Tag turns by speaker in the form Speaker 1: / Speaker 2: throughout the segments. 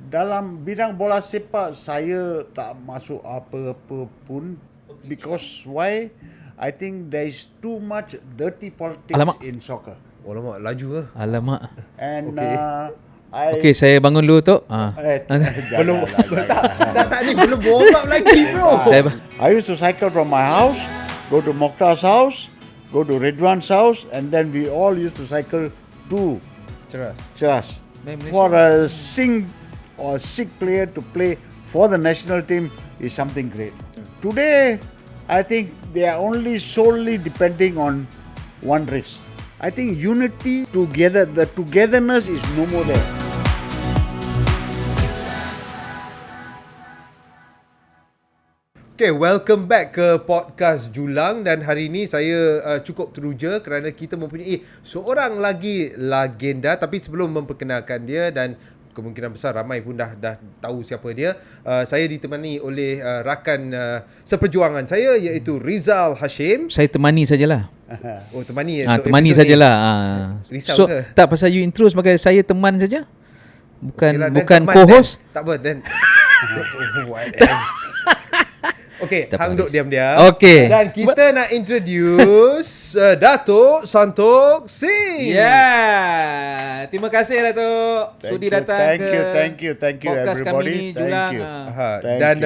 Speaker 1: Dalam bidang bola sepak saya tak masuk apa-apa pun because why? I think there is too much dirty politics in soccer.
Speaker 2: Alamak, laju ke?
Speaker 3: Alamak.
Speaker 1: And
Speaker 3: Okay, saya bangun dulu tu.
Speaker 2: Belum tak ni belum warm up lagi bro.
Speaker 1: I used to cycle from my house, go to Mokhtar's house, go to Ridwan's house, and then we all used to cycle to Cheras. For a sick player to play for the national team is something great. Today, I think they are only solely depending on one race. I think unity together, the togetherness is no more there.
Speaker 2: Okay, welcome back ke podcast Julang dan hari ini saya cukup teruja kerana kita mempunyai seorang lagi legenda, tapi sebelum memperkenalkan dia dan kemungkinan besar ramai pun dah tahu siapa dia, saya ditemani oleh rakan seperjuangan saya iaitu Rizal Hashim.
Speaker 3: Saya temani sajalah.
Speaker 2: Oh, temani
Speaker 3: temani sajalah.
Speaker 2: Risau ke?
Speaker 3: Tak, pasal you intro sebagai saya teman saja. Bukan
Speaker 2: okay,
Speaker 3: bukan co-host.
Speaker 2: Tak apa dan okay, hang duk diam-diam.
Speaker 3: Okay.
Speaker 2: Dan kita nak introduce Datuk Santok Singh.
Speaker 3: Yeah. Terima kasih Datuk sudi datang
Speaker 1: Thank you
Speaker 3: podcast
Speaker 1: everybody.
Speaker 3: Kami ni Julang.
Speaker 2: Dan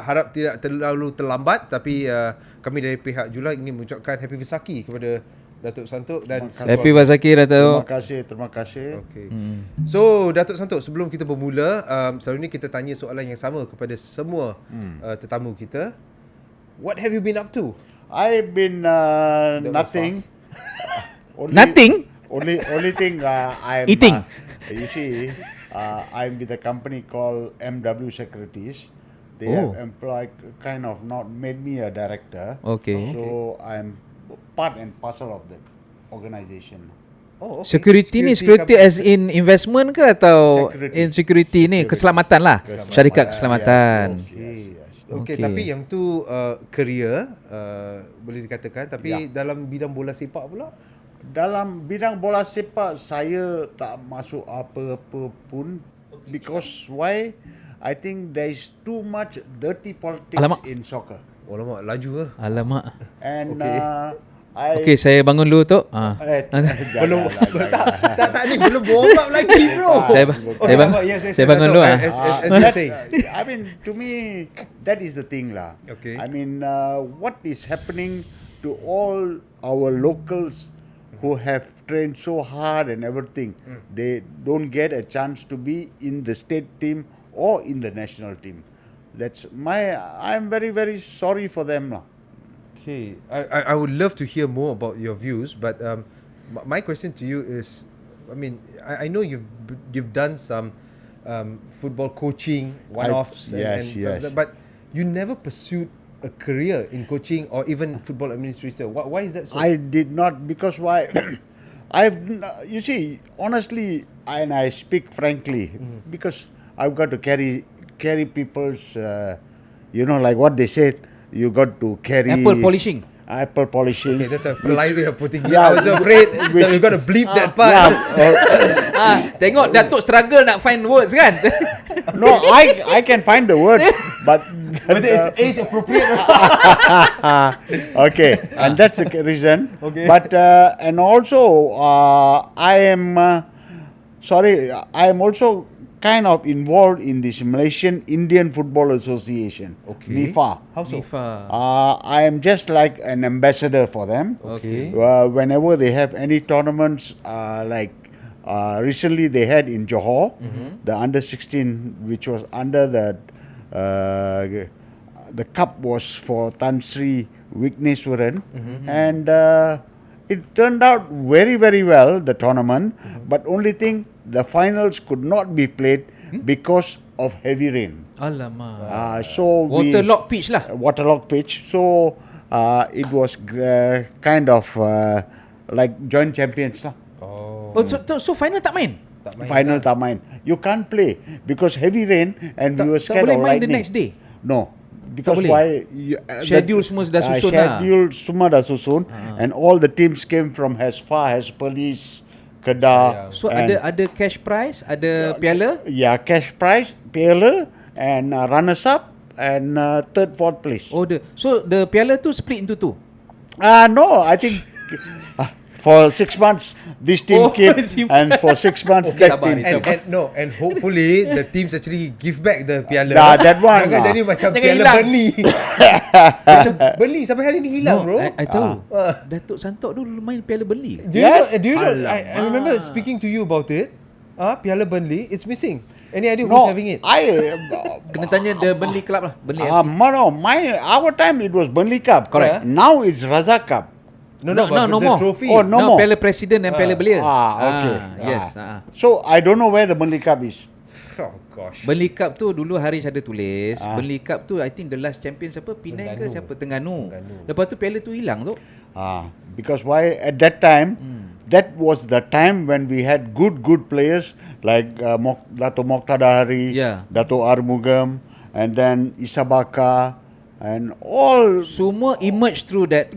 Speaker 2: harap tidak terlalu terlambat, tapi kami dari pihak Julang ingin mengucapkan Happy Vaisakhi kepada Datuk Santok dan
Speaker 3: Happy Vaisakhi Datuk.
Speaker 1: Terima kasih.
Speaker 2: Okay. So Datuk Santok, sebelum kita bermula, selalu ni kita tanya soalan yang sama kepada semua tetamu kita. What have you been up to?
Speaker 1: I've been nothing.
Speaker 3: Nothing?
Speaker 1: Only thing I'm
Speaker 3: eating.
Speaker 1: You see, I'm with a company called MW Securities. They have employed, kind of not made me a director.
Speaker 3: Okay.
Speaker 1: So I'm part and parcel of the organisation.
Speaker 2: Oh, okay.
Speaker 3: Security as in investment ke atau security ni keselamatan lah. Syarikat keselamatan.
Speaker 2: Okay, tapi yang tu career boleh dikatakan, tapi dalam bidang bola sepak pula?
Speaker 1: Dalam bidang bola sepak saya tak masuk apa-apa pun because why? I think there is too much dirty politics in soccer.
Speaker 2: Alamak, laju ke?
Speaker 3: Alamak.
Speaker 1: And
Speaker 3: okay, saya bangun dulu tu.
Speaker 2: Belum tak ni belum warm up lagi bro.
Speaker 3: Saya bangun dulu.
Speaker 1: I mean, to me that is the thing lah.
Speaker 2: Okay.
Speaker 1: I mean, what is happening to all our locals who have trained so hard and everything, they don't get a chance to be in the state team or in the national team. I'm very, very sorry for them lah.
Speaker 2: Okay, I would love to hear more about your views, but my question to you is, I mean, I know you've done some football coaching one-offs, but you never pursued a career in coaching or even football administrator. Why is that so?
Speaker 1: I did not, because why? You see, honestly, and I speak frankly, because I've got to carry people's, like what they said. You got to carry
Speaker 3: apple polishing.
Speaker 2: Okay, that's a polite way of putting it. I was afraid that we're going to bleep that part.
Speaker 3: Tengok Datuk struggle nak find words kan.
Speaker 1: No, I can find the words, but
Speaker 2: whether it's age appropriate.
Speaker 1: Okay, and that's the reason.
Speaker 2: Okay.
Speaker 1: But and also I am also kind of involved in this Malaysian Indian Football Association, MIFA.
Speaker 2: How so?
Speaker 3: MIFA.
Speaker 1: I am just like an ambassador for them.
Speaker 2: Okay.
Speaker 1: Whenever they have any tournaments, recently they had in Johor, the under-16, which was under the cup was for Tan Sri Wigneswaran, and it turned out very, very well, the tournament, but only thing, the finals could not be played because of heavy rain.
Speaker 3: Alamak.
Speaker 1: So
Speaker 3: waterlogged pitch lah.
Speaker 1: Waterlogged pitch. So it was kind of like joint champions lah.
Speaker 3: So final tak main?
Speaker 1: Final tak main. You can't play because heavy rain and we were scared of lightning. Tak boleh main the next day? No. Because why?
Speaker 3: Schedule semua dah susun
Speaker 1: Schedule semua dah susun, and all the teams came from as far as Perlis, Kedah.
Speaker 3: So
Speaker 1: and
Speaker 3: ada cash prize, ada piala.
Speaker 1: Yeah, cash prize, piala, and runners up, and third, fourth place.
Speaker 3: Oh, so the piala tu split into two.
Speaker 1: No, I think for 6 months this team came, and for 6 months that team.
Speaker 2: And hopefully the teams actually give back the piala.
Speaker 1: That one.
Speaker 2: Jangan jadi macam
Speaker 3: Jangan
Speaker 2: piala
Speaker 3: hilang.
Speaker 2: Burnley. Macam Burnley sampai hari ni hilang, bro.
Speaker 3: I tahu. Datuk Santok dulu main piala Burnley.
Speaker 2: Do you know? I remember speaking to you about it. Piala Burnley, it's missing. Any idea who's having it?
Speaker 3: Kena tanya the Burnley club lah. Burnley FC.
Speaker 1: Our time it was Burnley Cup.
Speaker 3: Correct.
Speaker 1: Now it's Razak Cup.
Speaker 2: No
Speaker 3: no
Speaker 2: the
Speaker 3: more.
Speaker 2: trophy.
Speaker 1: Oh, no more.
Speaker 3: Piala Presiden dan Piala Belia.
Speaker 1: Okay.
Speaker 3: Yes.
Speaker 1: So I don't know where the Burnley Cup is.
Speaker 2: Oh gosh.
Speaker 3: Burnley Cup tu dulu Haris ada tulis. Burnley Cup tu I think the last champion siapa? Penang ke siapa? Terengganu. Lepas tu piala tu hilang tu.
Speaker 1: Because why at that time, that was the time when we had good players like Dato Mokhtar Dari, Dato Armugam, and then Isabaka, and all
Speaker 3: semua emerge through that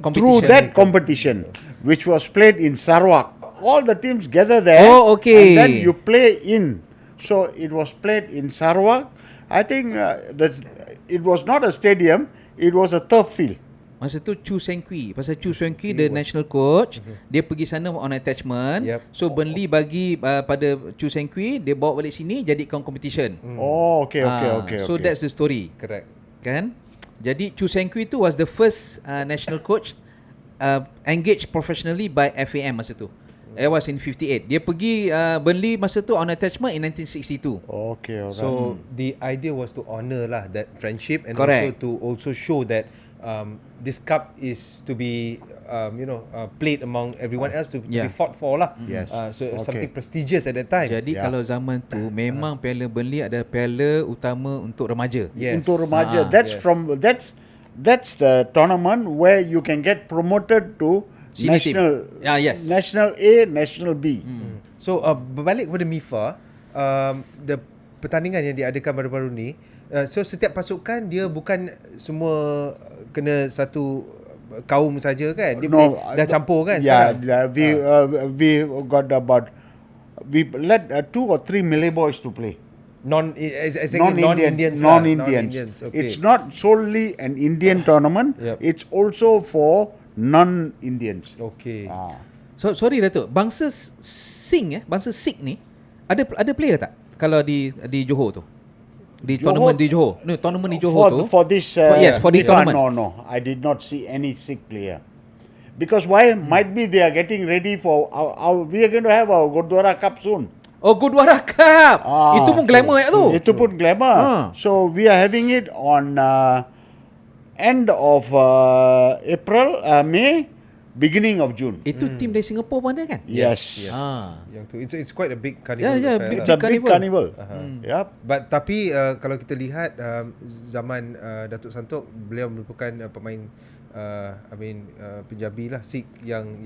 Speaker 1: competition, which was played in Sarawak. All the teams gather there.
Speaker 3: Oh, okay.
Speaker 1: And then you play in. So it was played in Sarawak. I think it was not a stadium. It was a turf field.
Speaker 3: Masa tu Chu Sengkui. Pasal Chu Sengkui the national coach, dia pergi sana on attachment. So Burnley bagi pada Chu Sengkui, dia bawa balik sini jadikan competition.
Speaker 1: Oh, okay.
Speaker 3: So that's the story.
Speaker 2: Correct.
Speaker 3: Kan? Jadi Chu Sengkui tu was the first national coach engaged professionally by FAM masa tu. It was in 58. Dia pergi Burnley masa tu on attachment in 1962.
Speaker 1: Okay, alright.
Speaker 2: So the idea was to honor lah that friendship, and
Speaker 3: Correct.
Speaker 2: also to also show that this cup is to be played among everyone else, to be fought for lah.
Speaker 1: Yes.
Speaker 2: So something prestigious at that time.
Speaker 3: Jadi kalau zaman tu memang Piala Burnley ada piala utama untuk remaja.
Speaker 2: Yes.
Speaker 1: Untuk remaja. That's the tournament where you can get promoted to
Speaker 3: Senior
Speaker 1: national.
Speaker 3: Yes.
Speaker 1: National A, National B.
Speaker 2: So berbalik kepada MIFA, the pertandingan yang diadakan baru-baru ni, so setiap pasukan dia bukan semua kena satu kaum saja kan? Dia boleh dah campur kan sekarang?
Speaker 1: We got we let 2 or 3 Malay boys to play.
Speaker 2: Non-Indians. Okay.
Speaker 1: It's not solely an Indian tournament. It's also for non-Indians.
Speaker 2: Okay.
Speaker 3: So sorry Datuk, bangsa Sikh ni ada player tak kalau di Johor tu? Di tournament di Johor. No, tournament di Johor tu.
Speaker 1: For this
Speaker 3: for this tournament.
Speaker 1: No. I did not see any Sikh player. Because why? Might be they are getting ready for we are going to have our Gurdwara Cup soon.
Speaker 3: Oh, Gurdwara Cup. Itu pun glamour tu.
Speaker 1: Itu pun glamour. So we are having it on end of April, May, beginning of June.
Speaker 3: Itu team dari Singapore pun ada kan?
Speaker 1: Yes.
Speaker 2: Yang tu it's quite a big carnival.
Speaker 1: It's a big carnival. Yep.
Speaker 2: But tapi kalau kita lihat zaman Datuk Santok, beliau merupakan pemain Punjabi lah, Sikh yang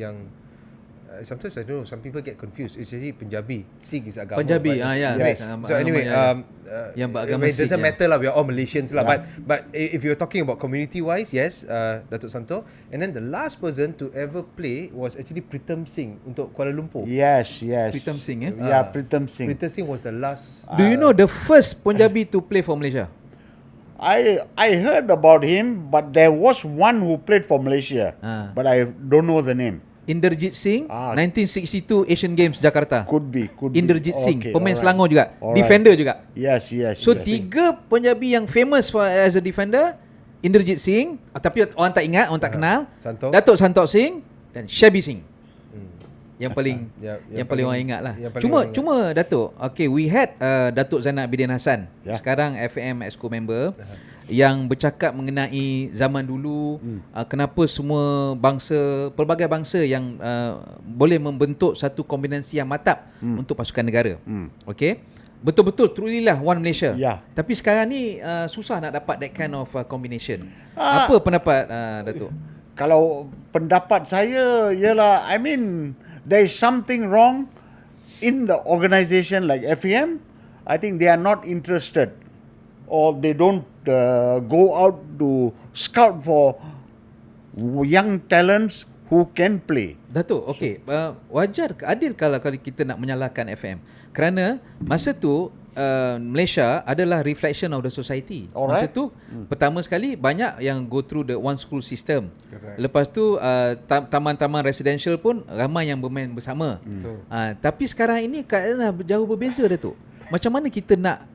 Speaker 2: sometimes I don't know, some people get confused. It's actually Punjabi. Sikh is agama.
Speaker 3: Punjabi,
Speaker 1: yes.
Speaker 2: So anyway,
Speaker 3: yang beragama
Speaker 2: it doesn't
Speaker 3: Sikh,
Speaker 2: matter lah. We are all Malaysians lah. But if you're talking about community-wise, yes, Datuk Santo. And then the last person to ever play was actually Pritam Singh untuk Kuala Lumpur.
Speaker 1: Yes.
Speaker 3: Pritam Singh,
Speaker 1: Pritam Singh.
Speaker 2: Pritam Singh was the last.
Speaker 3: Do you know the first Punjabi to play for Malaysia?
Speaker 1: I heard about him, but there was one who played for Malaysia, but I don't know the name.
Speaker 3: Inderjit Singh, 1962 Asian Games Jakarta.
Speaker 1: Could be.
Speaker 3: Inderjit Singh, pemain Selangor juga,
Speaker 1: Alright.
Speaker 3: defender juga.
Speaker 1: Yes.
Speaker 3: So 3 Punjabi yang famous as a defender, Inderjit Singh, tapi orang tak ingat, orang tak kenal. Datuk Santok Singh dan Shabby Singh. Yang paling yang paling orang ingat lah. Cuma Datuk, okay, we had Datuk Zainal Abidin Hassan, sekarang FAM Exco member, yang bercakap mengenai zaman dulu, kenapa semua pelbagai bangsa yang boleh membentuk satu kombinasi yang matap untuk pasukan negara. Okay, betul-betul truly lah One Malaysia. Tapi sekarang ni susah nak dapat that kind of combination. Apa pendapat Datuk?
Speaker 1: Kalau pendapat saya ialah, there is something wrong in the organisation like FAM. I think they are not interested, or they don't go out to scout for young talents who can play.
Speaker 3: Datuk, okey. Wajar ke adil kalau kita nak menyalahkan FM? Kerana masa tu Malaysia adalah reflection of the society. Masa tu pertama sekali banyak yang go through the one school system. Correct. Lepas tu taman-taman residential pun ramai yang bermain bersama. Tapi sekarang ini keadaan dah jauh berbeza, Datuk. Macam mana kita nak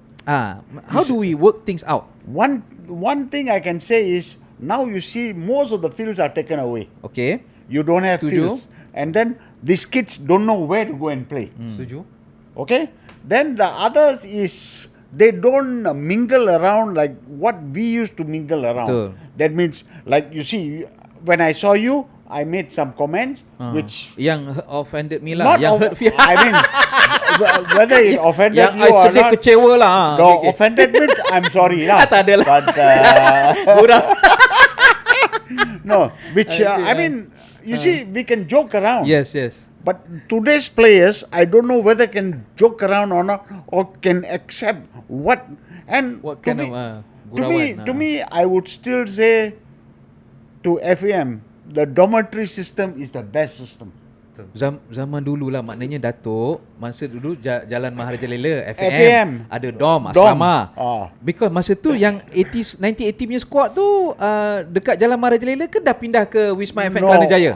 Speaker 3: how do we work things out?
Speaker 1: One thing I can say is now you see most of the fields are taken away.
Speaker 3: Okay.
Speaker 1: You don't have fields. And then these kids don't know where to go and play.
Speaker 2: Setuju.
Speaker 1: Okay. Then the others is they don't mingle around like what we used to mingle around.
Speaker 3: Betul.
Speaker 1: That means like you see when I saw you, I made some comments which
Speaker 3: yang offended me lah. Yang hurt me.
Speaker 1: I mean whether it offended
Speaker 3: yang
Speaker 1: you or
Speaker 3: sedih
Speaker 1: not.
Speaker 3: Kecewa lah.
Speaker 1: No, offended means I'm sorry lah.
Speaker 3: Tak ada lah.
Speaker 1: But
Speaker 3: Kurang.
Speaker 1: no, which I mean you see we can joke around.
Speaker 3: Yes.
Speaker 1: But today's players, I don't know whether can joke around or not, or can accept what
Speaker 3: kind of gurauan.
Speaker 1: To me, I would still say to FAM, the dormitory system is the best system.
Speaker 3: Zaman dulu lah, maknanya Datuk masa dulu Jalan Maharaja Lela FAM ada dom asrama. Because masa tu yang 1980 punya squad tu dekat Jalan Maharaja Lela ke dah pindah ke Wisma FM Kelana Jaya?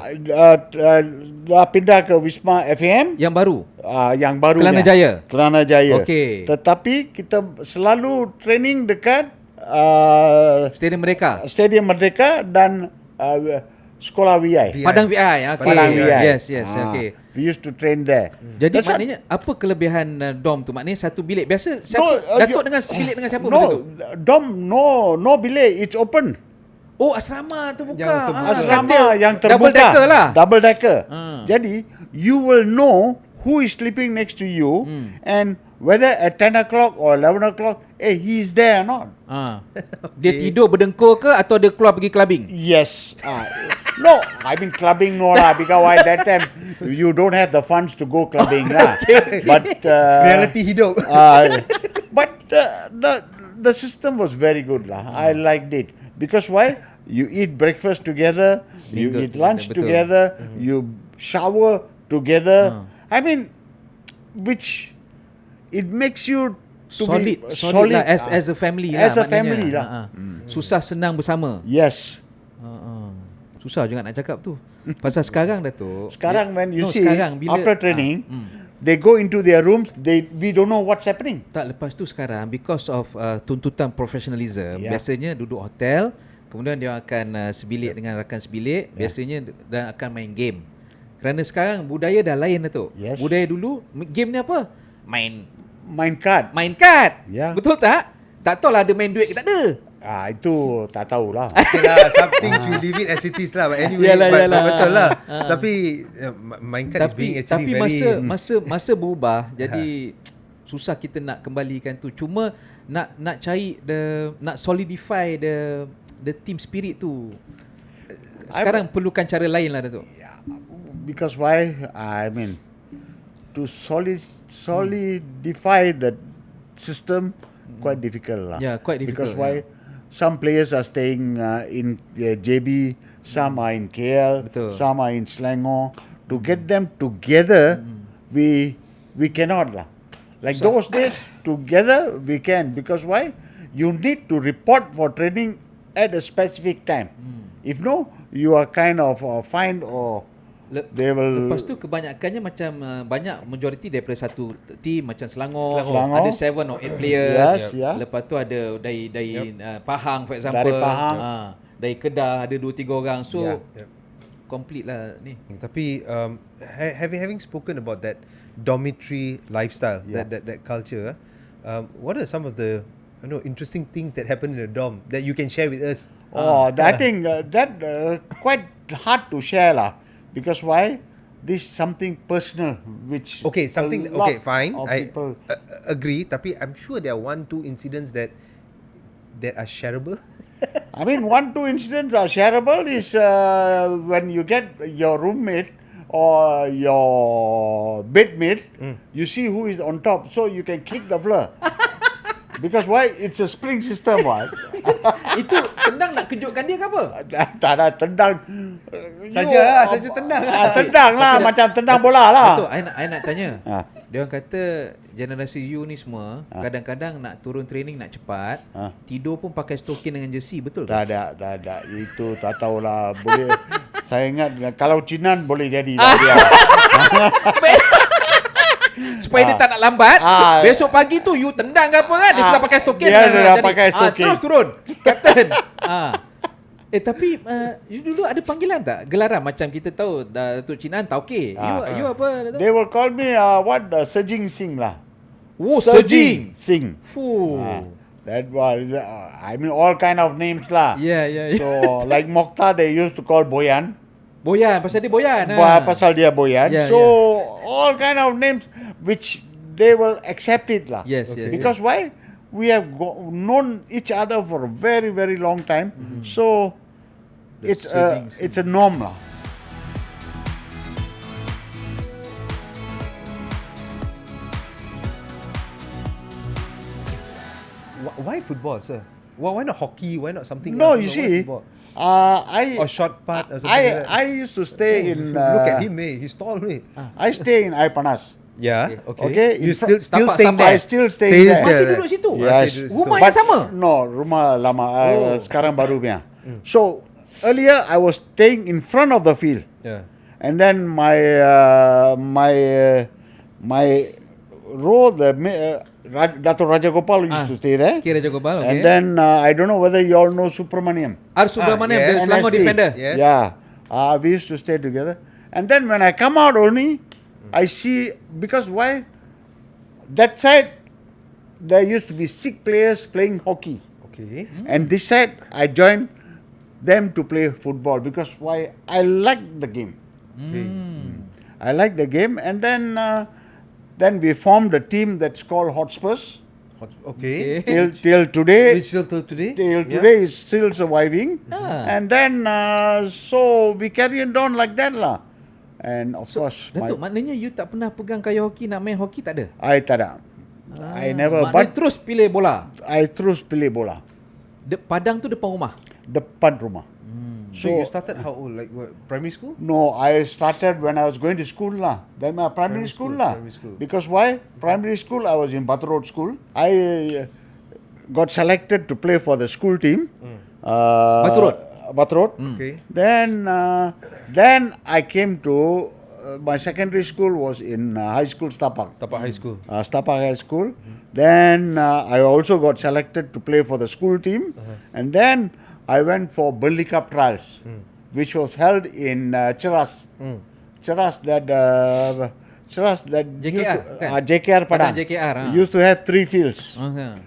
Speaker 1: Dah pindah ke Wisma FM
Speaker 3: yang baru.
Speaker 1: Yang baru Kelana Jaya. Okay. Tetapi kita selalu training dekat
Speaker 3: Stadium Merdeka
Speaker 1: dan Sekolah VI.
Speaker 3: Padang VI. Okay.
Speaker 1: Padang VI.
Speaker 3: Yes. Okay.
Speaker 1: We used to train there.
Speaker 3: Jadi maknanya apa kelebihan dom tu? Maknanya satu bilik biasa Datuk dengan bilik dengan siapa masa tu?
Speaker 1: Dom no bilik, it's open.
Speaker 3: Oh, asrama terbuka.
Speaker 1: Asrama yang terbuka. Double decker. Jadi you will know who is sleeping next to you and whether at 10 o'clock or 11 o'clock he is there or not.
Speaker 3: Dia tidur berdengkur ke atau dia keluar pergi clubbing?
Speaker 1: Yes. No, I mean clubbing no lah, because at that time you don't have the funds to go clubbing lah. But
Speaker 2: reality hidup.
Speaker 1: But the system was very good lah. I liked it because why? You eat breakfast together, you eat lunch together, you shower together. I mean, which it makes you to
Speaker 3: solid lah, as a family lah.
Speaker 1: As a family lah.
Speaker 3: Susah senang bersama.
Speaker 1: Yes.
Speaker 3: Susah juga nak cakap tu. Pasal sekarang Datuk.
Speaker 1: Sekarang when you see after training, they go into their rooms, we don't know what's happening.
Speaker 3: Tak, lepas tu sekarang because of tuntutan professionalism, biasanya duduk hotel, kemudian dia akan sebilik dengan rakan sebilik, biasanya dan akan main game. Kerana sekarang budaya dah lain Datuk. Budaya dulu game ni apa? Main kad. Betul tak? Tak tahulah ada main duit ke tak ada.
Speaker 1: Itu tak tahulah.
Speaker 2: Some things we leave it as it is lah. But anyway, betul lah. Tapi main kad is being actually very.
Speaker 3: Masa berubah, jadi susah kita nak kembalikan tu. Cuma nak cari nak solidify the team spirit tu. Sekarang perlukan cara lain lah Datuk.
Speaker 1: Because why? I mean, to solidify the system quite difficult lah.
Speaker 3: Quite difficult.
Speaker 1: Because why? Some players are staying in JB, some are in KL, some are in Selangor. To get them together, we cannot lah. Like those days, together we can. Because why? You need to report for training at a specific time. If no, you are kind of fined or they will.
Speaker 3: Lepas tu kebanyakannya macam banyak majority daripada satu team macam Selangor. Ada 7 or 8 players. Lepas tu ada dari Pahang for example.
Speaker 1: Dari Pahang.
Speaker 3: Dari Kedah ada 2-3 orang. So complete lah ni.
Speaker 2: Tapi having spoken about that dormitory lifestyle, that culture, what are some of the interesting things that happen in the dorm that you can share with us?
Speaker 1: I think that quite hard to share lah. Because why? This is something personal, which
Speaker 2: fine. I
Speaker 1: people
Speaker 2: agree. Tapi I'm sure there are 1-2 incidents that are shareable.
Speaker 1: I mean, 1-2 incidents are shareable is when you get your roommate or your bedmate, you see who is on top, so you can kick the floor. Because why? It's a spring system, right?
Speaker 3: Itu Tendang nak kejutkan dia ke apa?
Speaker 1: Tak ada tendang.
Speaker 2: Saja tendang.
Speaker 1: Tendang lah, macam tendang bola lah.
Speaker 3: Betul, I nak tanya. Dia orang kata generasi you ni semua kadang-kadang nak turun training nak cepat, tidur pun pakai stokin dengan jersey, betul
Speaker 1: tak ada. Itu tak tahulah. Boleh. Saya ingat kalau Cinan boleh jadi lah dia.
Speaker 3: Supaya dia tak nak lambat. Besok pagi tu you tendang ke apa kan, dia sudah pakai stokin.
Speaker 1: Dia dah pakai stokin.
Speaker 3: Terus turun Captain. Tapi you dulu ada panggilan tak? Gelaran macam kita tahu Datuk Cinan Tauke. You apa Datuk?
Speaker 1: They will call me Sejing Singh lah.
Speaker 3: Oh, Sejing
Speaker 1: Singh. That was I mean all kind of names lah.
Speaker 3: Yeah.
Speaker 1: So like Mokhtar they used to call Boyan.
Speaker 3: Boyan, pasal dia Boyan.
Speaker 1: Pasal dia Boyan.
Speaker 3: Yeah,
Speaker 1: so all kind of names which they will accept it lah.
Speaker 3: Yes.
Speaker 1: Because why? We have known each other for a very, very long time. So it's a norm lah.
Speaker 2: Why football, sir? Why not hockey? Why not something
Speaker 1: No,
Speaker 2: else?
Speaker 1: you see,
Speaker 2: or short part or something like that.
Speaker 1: I used to stay in.
Speaker 2: Look at him, he's tall,
Speaker 1: I stay in Ipanas.
Speaker 2: Yeah,
Speaker 1: Okay.
Speaker 2: You
Speaker 1: In
Speaker 2: still
Speaker 3: Tapak,
Speaker 2: staying
Speaker 3: tapak.
Speaker 2: there?
Speaker 1: I still stay there.
Speaker 3: Masih duduk situ?
Speaker 1: Yes.
Speaker 3: Rumah
Speaker 1: But
Speaker 3: yang sama?
Speaker 1: No, rumah lama. Sekarang baru punya. So earlier I was staying in front of the field,
Speaker 2: Yeah.
Speaker 1: and then my row, Dato' Raja Gopal used to stay there.
Speaker 3: Raja Gopal, okay.
Speaker 1: And then I don't know whether you all know Subramaniam.
Speaker 3: Subramaniam,
Speaker 2: yes.
Speaker 3: the Selangor
Speaker 1: NST.
Speaker 3: defender.
Speaker 2: Yes.
Speaker 1: Yeah. We used to stay together. And then when I come out only, I see, because why? That side, there used to be 6 players playing hockey.
Speaker 2: Okay.
Speaker 1: And this side, I joined them to play football because why? I like the game.
Speaker 2: Okay.
Speaker 1: I like the game. And then we formed a team that's called Hotspurs.
Speaker 2: Okay.
Speaker 1: Till today.
Speaker 2: It's still till today?
Speaker 1: Till today is still surviving. And then, so we carried on like that lah. And of course,
Speaker 3: Datuk, maknanya you tak pernah pegang kayu hoki, nak main hoki, tak ada?
Speaker 1: I tak ada. I never.
Speaker 3: Maknanya terus pilih bola?
Speaker 1: I terus pilih bola.
Speaker 3: Padang tu depan rumah?
Speaker 1: Depan rumah.
Speaker 2: So you started how old? Like what, primary school?
Speaker 1: No, I started when I was going to school lah. Then my primary school lah.
Speaker 2: Primary school.
Speaker 1: Because why? Primary school, I was in Bath Road School. I got selected to play for the school team.
Speaker 3: Bath Road?
Speaker 1: Bath Road.
Speaker 2: Okay.
Speaker 1: Then I came to my secondary school was in high school Stapak.
Speaker 2: Tapak High School.
Speaker 1: Stapak High School. Then I also got selected to play for the school team. And then I went for Burnley Cup trials, which was held in Cheras. Cheras that
Speaker 3: JKR,
Speaker 1: JKR Padang.
Speaker 3: JKR,
Speaker 1: Used to have 3 fields.
Speaker 3: Okay.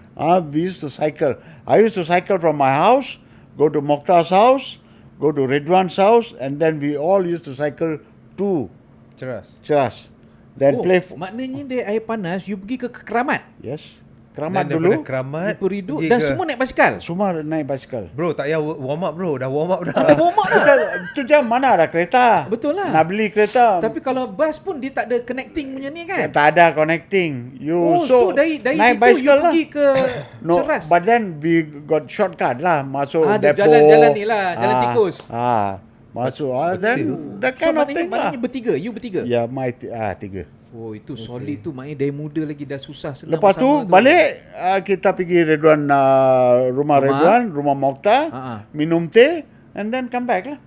Speaker 1: We used to cycle. I used to cycle from my house, go to Mokhtar's house, go to Ridwan's house, and then we all used to cycle to Cheras. Then play.
Speaker 3: Maknanya dia air panas, you pergi ke Keramat?
Speaker 1: Yes. Keramat
Speaker 2: Dan
Speaker 1: dulu.
Speaker 2: daripada Keramat
Speaker 3: Peridu,
Speaker 2: pergi
Speaker 3: dan
Speaker 2: ke-
Speaker 3: semua naik basikal?
Speaker 1: Semua naik basikal.
Speaker 2: Bro, tak payah warm up bro. Dah warm up dah.
Speaker 3: Warm up dah.
Speaker 1: Tu jam mana ada kereta?
Speaker 3: Betul lah.
Speaker 1: Nak beli kereta.
Speaker 3: Tapi kalau bus pun dia tak ada connecting punya ni kan?
Speaker 1: Tak ada connecting. You
Speaker 3: So dari
Speaker 1: naik
Speaker 3: situ you
Speaker 1: basikal lah.
Speaker 3: pergi ke
Speaker 1: No,
Speaker 3: Ceras?
Speaker 1: but then we got shortcut lah. Masuk
Speaker 3: Ada
Speaker 1: depo.
Speaker 3: jalan ni lah, jalan tikus.
Speaker 1: Masuk.
Speaker 2: But
Speaker 1: Then
Speaker 2: still.
Speaker 1: that kind of thing lah.
Speaker 3: Maknanya bertiga, you bertiga?
Speaker 1: Ya, tiga.
Speaker 3: Oh, itu solid tu. Maknanya dari muda lagi dah susah senang
Speaker 1: Lepas tu
Speaker 3: bersama
Speaker 1: balik kita pergi Ridwan rumah Ridwan, rumah Mokhtar, minum teh and then come back lah.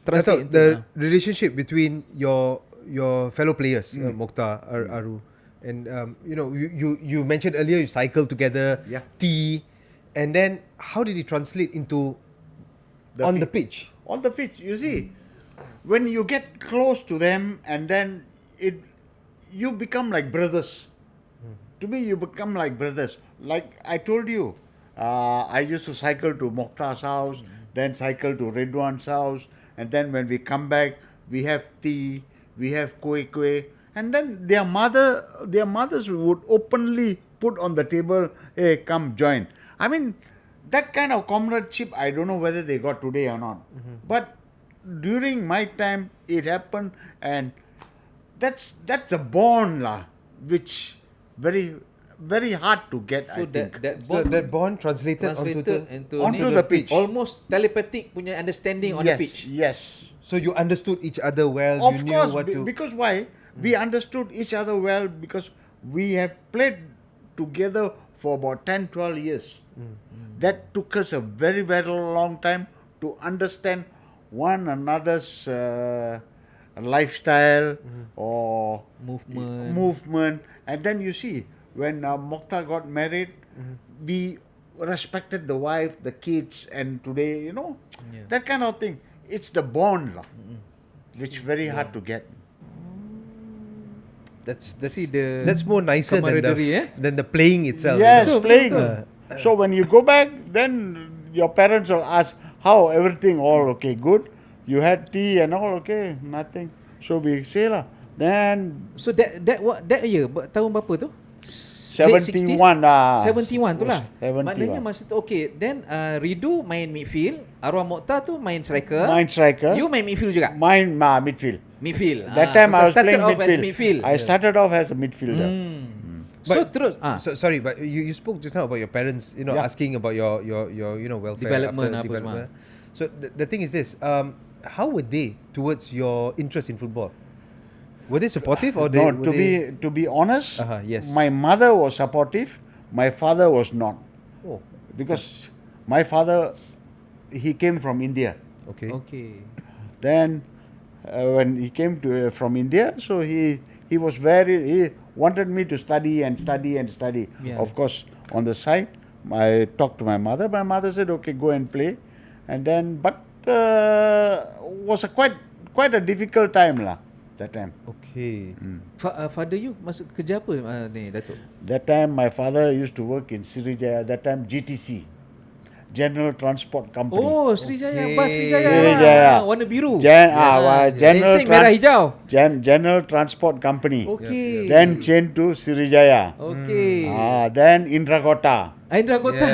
Speaker 3: Translate
Speaker 2: The relationship between your fellow players, Mokhtar, Aru, and you mentioned earlier you cycle together, tea, and then how did it translate into on the pitch?
Speaker 1: On the pitch, you see, when you get close to them and then you become like brothers. To me, you become like brothers. Like I told you, I used to cycle to Mokhtar's house, then cycle to Ridwan's house, and then when we come back, we have tea, we have kueh, and then their mothers would openly put on the table, "Hey, come join." I mean, that kind of comradeship, I don't know whether they got today or not. But during my time, it happened, and that's a bond lah, which very very hard to get, I
Speaker 3: So
Speaker 1: think.
Speaker 2: That bond translated
Speaker 3: onto
Speaker 1: the pitch.
Speaker 3: Almost telepathic punya understanding on the pitch.
Speaker 1: Yes.
Speaker 2: So you understood each other well.
Speaker 1: Of
Speaker 2: you knew
Speaker 1: course,
Speaker 2: what to.
Speaker 1: because why? We understood each other well because we have played together for about 10, 12 years. That took us a very, very long time to understand one another's lifestyle or movement. And then you see, when Mokhtar got married, we respected the wife, the kids, and today, that kind of thing. It's the bond, which very hard to get.
Speaker 2: That's
Speaker 3: See
Speaker 2: more nicer
Speaker 3: camaraderie,
Speaker 2: than the playing itself.
Speaker 1: Yes,
Speaker 3: Betul,
Speaker 1: playing.
Speaker 3: betul.
Speaker 1: So when you go back, then your parents will ask, how everything all okay, good? You had tea and all okay, nothing. So we say lah. Then
Speaker 3: So that year tahun berapa tu?
Speaker 1: 71 lah.
Speaker 3: 71 tu lah.
Speaker 1: 71.
Speaker 3: Maknanya masa tu okay. Then Ridu main midfield, Arwah Mokhtar tu main striker.
Speaker 1: Main striker.
Speaker 3: You main midfield juga.
Speaker 1: Mine midfield.
Speaker 3: Midfield.
Speaker 1: That time I was playing
Speaker 3: midfield.
Speaker 1: midfield. I started off as a midfielder.
Speaker 3: So terus
Speaker 2: sorry, but you spoke just now about your parents, asking about your welfare
Speaker 3: Development
Speaker 2: after
Speaker 3: apa semua.
Speaker 2: development. So the thing is this, how were they towards your interest in football? Were they supportive or
Speaker 1: No, to be honest,
Speaker 2: yes.
Speaker 1: my mother was supportive, my father was not.
Speaker 2: Oh,
Speaker 1: Because my father, he came from India.
Speaker 2: okay.
Speaker 3: Okay.
Speaker 1: Then when he came from India, so he wanted me to study and study and study.
Speaker 3: Yeah.
Speaker 1: Of course, on the side, I talked to my mother. My mother said, "Okay, go and play." And then, but was a quite a difficult time lah. That time.
Speaker 2: Okay.
Speaker 3: Father you masuk kerja apa ni Datuk?
Speaker 1: That time, my father used to work in Sriwijaya. That time, GTC, General Transport Company.
Speaker 3: Oh, Sriwijaya,
Speaker 2: Okay.
Speaker 3: bas Sriwijaya.
Speaker 1: Sriwijaya.
Speaker 3: Warna biru.
Speaker 1: General
Speaker 3: Lesen merah hijau.
Speaker 1: General Transport Company.
Speaker 3: Okay.
Speaker 1: Then changed to Sriwijaya.
Speaker 3: Okay.
Speaker 1: Then Indrakota.
Speaker 3: Indra Kota.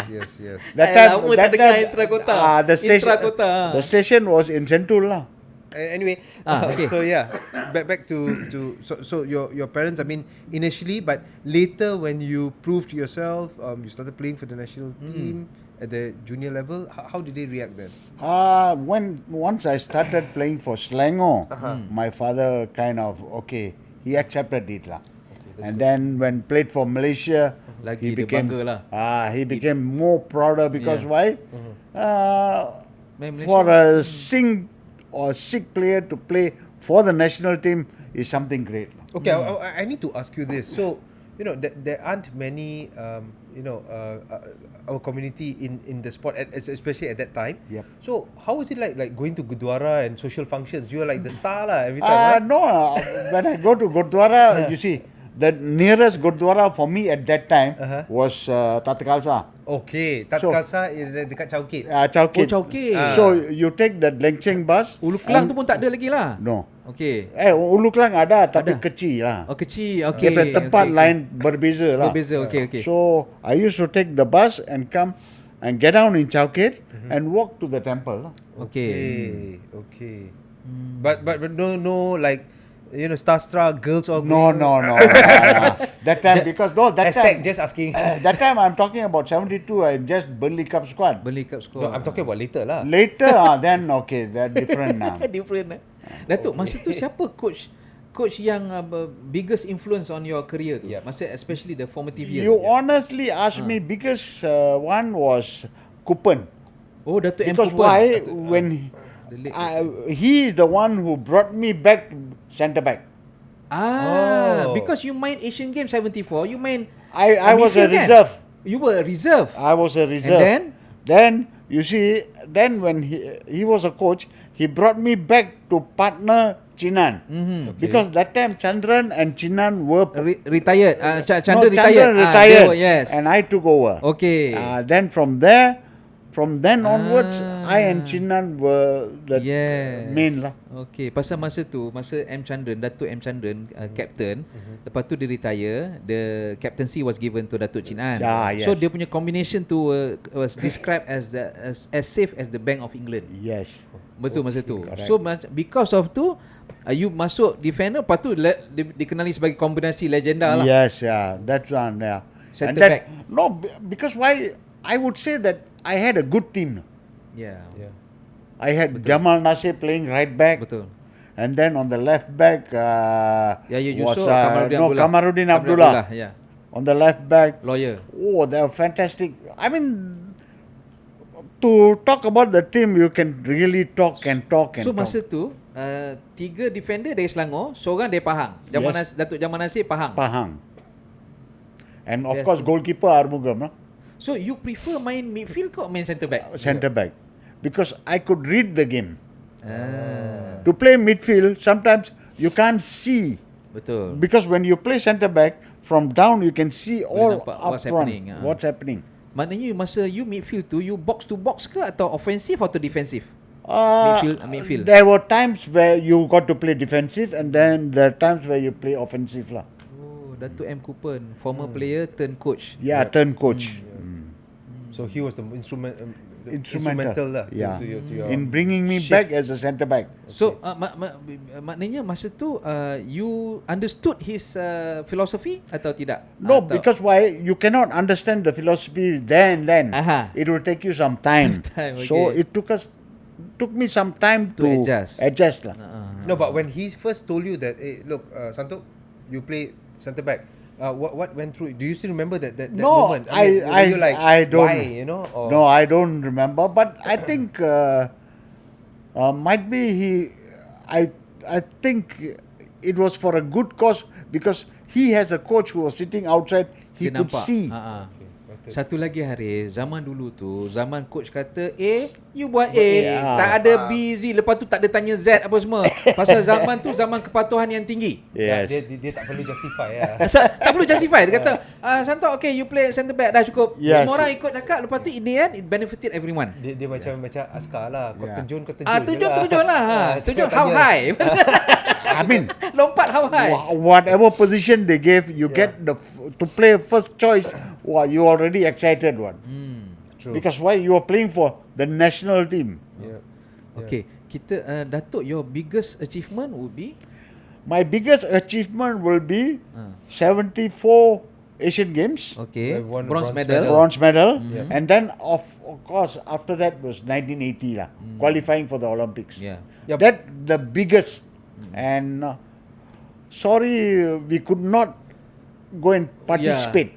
Speaker 2: Yes.
Speaker 1: That
Speaker 3: lama tak dengar Indrakota.
Speaker 1: the
Speaker 3: Indrakota.
Speaker 1: station was in Sentul lah.
Speaker 2: Anyway,
Speaker 3: okay.
Speaker 2: so yeah, back to so your parents, I mean, initially, but later when you proved yourself, you started playing for the national team at the junior level. How did they react then?
Speaker 1: Once I started playing for Selangor, my father kind of he accepted it lah. And then when played for Malaysia,
Speaker 3: Lagi
Speaker 1: he
Speaker 3: dia
Speaker 1: became
Speaker 3: bangga lah.
Speaker 1: he became more prouder because why?
Speaker 3: Main Malaysia.
Speaker 1: For a sick player to play for the national team is something great.
Speaker 2: Okay, I need to ask you this. So, there aren't many, our community in the sport, especially at that time.
Speaker 1: Yep.
Speaker 2: So, how was it like going to Gurdwara and social functions? You were like the star lah every time, right?
Speaker 1: No, when I go to Gurdwara, you see, the nearest Gurdwara for me at that time was Tatkalsa.
Speaker 2: Okay, Tatkalsa dekat Chowkit.
Speaker 1: Chowkit.
Speaker 3: Oh, Chowkit.
Speaker 1: So you take the Lengcheng bus.
Speaker 3: Ulu Kelang tu pun tak ada lagi lah.
Speaker 1: No.
Speaker 3: Okay.
Speaker 1: Ulu Kelang ada tapi kecil lah.
Speaker 3: Oh kecil.
Speaker 1: Dia
Speaker 3: Okay.
Speaker 1: punya tempat lain berbeza lah.
Speaker 3: Berbeza. Okay.
Speaker 1: So I used to take the bus and come and get down in Chowkit and walk to the temple lah.
Speaker 3: Okay.
Speaker 2: But no like starstruck girls or
Speaker 1: No. That time because that time
Speaker 2: just asking.
Speaker 1: that time I'm talking about 72. I just Burnley Cup squad.
Speaker 3: Burnley Cup
Speaker 2: No,
Speaker 3: score.
Speaker 2: I'm talking about later lah.
Speaker 1: Later then that different now.
Speaker 3: Different. Datuk, masa tu siapa coach yang biggest influence on your career tu? Masa especially the formative years.
Speaker 1: You honestly ask me, biggest one was Kupen.
Speaker 3: Oh, Datuk M.
Speaker 1: Because
Speaker 3: Cooper.
Speaker 1: why? When he is the one who brought me back centre back.
Speaker 3: Because you main Asian Games 74, you main
Speaker 1: I was a
Speaker 3: midfield kan?
Speaker 1: reserve.
Speaker 3: You were a reserve.
Speaker 1: I was a reserve.
Speaker 3: And
Speaker 1: then you see, then when he was a coach, he brought me back to partner Chinan. Because that time Chandran and Chinan were
Speaker 3: retired. Chandra retired.
Speaker 1: Chandran retired.
Speaker 3: Yes.
Speaker 1: And I took over.
Speaker 3: Okay.
Speaker 1: Then from then onwards, I and Chinan were the main lah.
Speaker 3: Okay, pasal masa Datuk M. Chandran captain, lepas tu dia retire, the captaincy was given to Datuk Chin An.
Speaker 1: Yes.
Speaker 3: So dia punya combination tu was described as safe as the Bank of England.
Speaker 1: Yes.
Speaker 3: Betul masa tu.
Speaker 1: Correct.
Speaker 3: So because of tu You masuk defender, lepas tu dikenali sebagai kombinasi legenda lah.
Speaker 1: Yes, yeah, that's one. Yeah.
Speaker 3: Centre
Speaker 1: And that,
Speaker 3: back.
Speaker 1: no, because why? I would say that I had a good team.
Speaker 3: Yeah.
Speaker 1: I had Jamal Nasir playing right back.
Speaker 3: Betul.
Speaker 1: And then on the left back was
Speaker 3: Yusof,
Speaker 1: Kamaruddin Abdullah.
Speaker 3: Yeah.
Speaker 1: On the left back,
Speaker 3: Lawyer.
Speaker 1: oh, they are fantastic. I mean, to talk about the team, you can really talk and talk.
Speaker 3: So masa tu 3 defender dari Selangor, seorang dari Pahang. Datuk Jamal Nasir Pahang.
Speaker 1: And of course, goalkeeper Armugam.
Speaker 3: So you prefer main midfield or main centre back?
Speaker 1: Centre back. Because I could read the game. To play midfield, sometimes you can't see.
Speaker 3: Betul.
Speaker 1: Because when you play centre back, from down you can see all up
Speaker 3: what's
Speaker 1: front.
Speaker 3: happening.
Speaker 1: What's happening.
Speaker 3: Maknanya masa you midfield tu, you box to box ke atau offensive atau defensive? Midfield.
Speaker 1: There were times where you got to play defensive, and then there are times where you play offensive lah.
Speaker 3: Oh, Datuk M. Kupen, former player turn coach.
Speaker 1: Yeah, turn coach.
Speaker 2: So he was the instrumental lah to your
Speaker 1: in bringing me
Speaker 2: shift
Speaker 1: back as a centre back.
Speaker 3: So maknanya masa tu you understood his philosophy atau tidak?
Speaker 1: No, because why? You cannot understand the philosophy then. It will take you some time.
Speaker 3: Okay.
Speaker 1: So it took me some time to adjust lah.
Speaker 2: No, but when he first told you that, hey, look, Santok, you play centre back. What went through? Do you still remember that moment?
Speaker 1: I don't.
Speaker 2: Why, you know? Or?
Speaker 1: No, I don't remember. But I think might be I think it was for a good cause, because he has a coach who was sitting outside. He could see.
Speaker 3: Satu lagi Haris, zaman dulu tu, zaman coach kata A, you buat A, tak ada B, Z, lepas tu tak ada tanya Z apa semua. Pasal zaman tu zaman kepatuhan yang tinggi.
Speaker 1: Yes.
Speaker 2: Dia tak perlu justify ya.
Speaker 3: tak perlu justify. Dia kata, Santok, okay, you play centre back, dah cukup.
Speaker 1: Yes.
Speaker 3: Semua orang ikut cakap, lepas tu in the end, it benefited everyone.
Speaker 2: Dia macam askar lah. Kau terjun
Speaker 3: Terjun lah. Terjun how high.
Speaker 1: I mean,
Speaker 3: lompat how high.
Speaker 1: Whatever position they gave, you get to play first choice. Wow, you already excited one.
Speaker 2: True.
Speaker 1: Because why? You are playing for the national team.
Speaker 3: Okay, kita Datuk, your biggest achievement would be?
Speaker 1: My biggest achievement will be 74 Asian Games.
Speaker 3: Okay,
Speaker 2: bronze
Speaker 1: medal. And then of course after that was 1980 lah, qualifying for the Olympics. That the biggest. And sorry, we could not go and participate.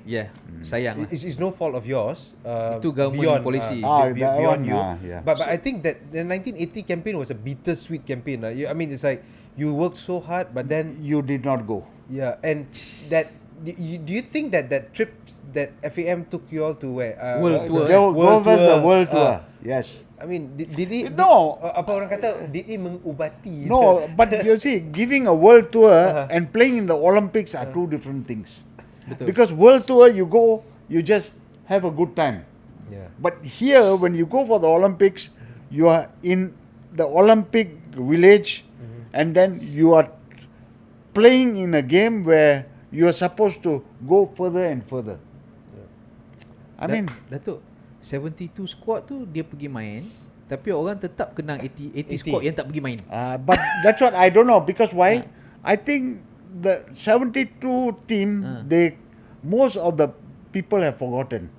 Speaker 3: Sayang.
Speaker 2: It's no fault of yours.
Speaker 3: Itu government
Speaker 2: beyond
Speaker 3: policy.
Speaker 2: Beyond you. But I think that the 1980 campaign was a bittersweet campaign. I mean, it's like you worked so hard, but then
Speaker 1: you did not go.
Speaker 2: Yeah, and that do you think that trip that FAM took you all to where?
Speaker 3: World tour.
Speaker 1: World tour. Yes.
Speaker 2: I mean, did it?
Speaker 1: No.
Speaker 2: Apa orang kata? Did it mengubati?
Speaker 1: No, but you see, giving a world tour and playing in the Olympics are two different things.
Speaker 3: Betul.
Speaker 1: Because world tour, you go, you just have a good time. But here, when you go for the Olympics, you are in the Olympic village, and then you are playing in a game where you are supposed to go further and further. I mean,
Speaker 3: Datuk, 72 squad tu dia pergi main, tapi orang tetap kenang 80 squad yang tak pergi main.
Speaker 1: But that's what I don't know, because why? I think the 72 team, most of the people have forgotten.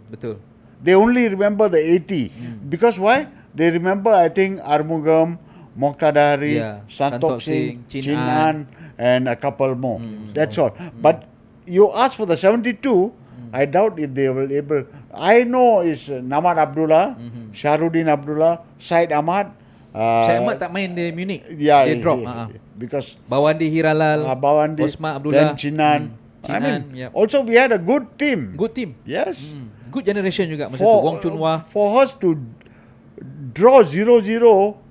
Speaker 3: Betul.
Speaker 1: They only remember the 80. Because why? They remember, I think, Armugam, Dari, Santok Singh, Chin An, and a couple more. That's all. But you ask for the 72, I doubt if they will able. I know is Namad Abdullah, Shahrudin Abdullah, Syed Ahmad.
Speaker 3: Syed Ahmad tak main di Munich.
Speaker 1: Dia
Speaker 3: drop.
Speaker 1: Because
Speaker 3: Bawandi Hiralal,
Speaker 1: Bawandi,
Speaker 3: Osman Abdullah,
Speaker 1: then Chinan. I mean, also we had a good team.
Speaker 3: Good team.
Speaker 1: Yes.
Speaker 3: Good generation juga masa tu. Wong Chun Wah.
Speaker 1: For us to draw 0-0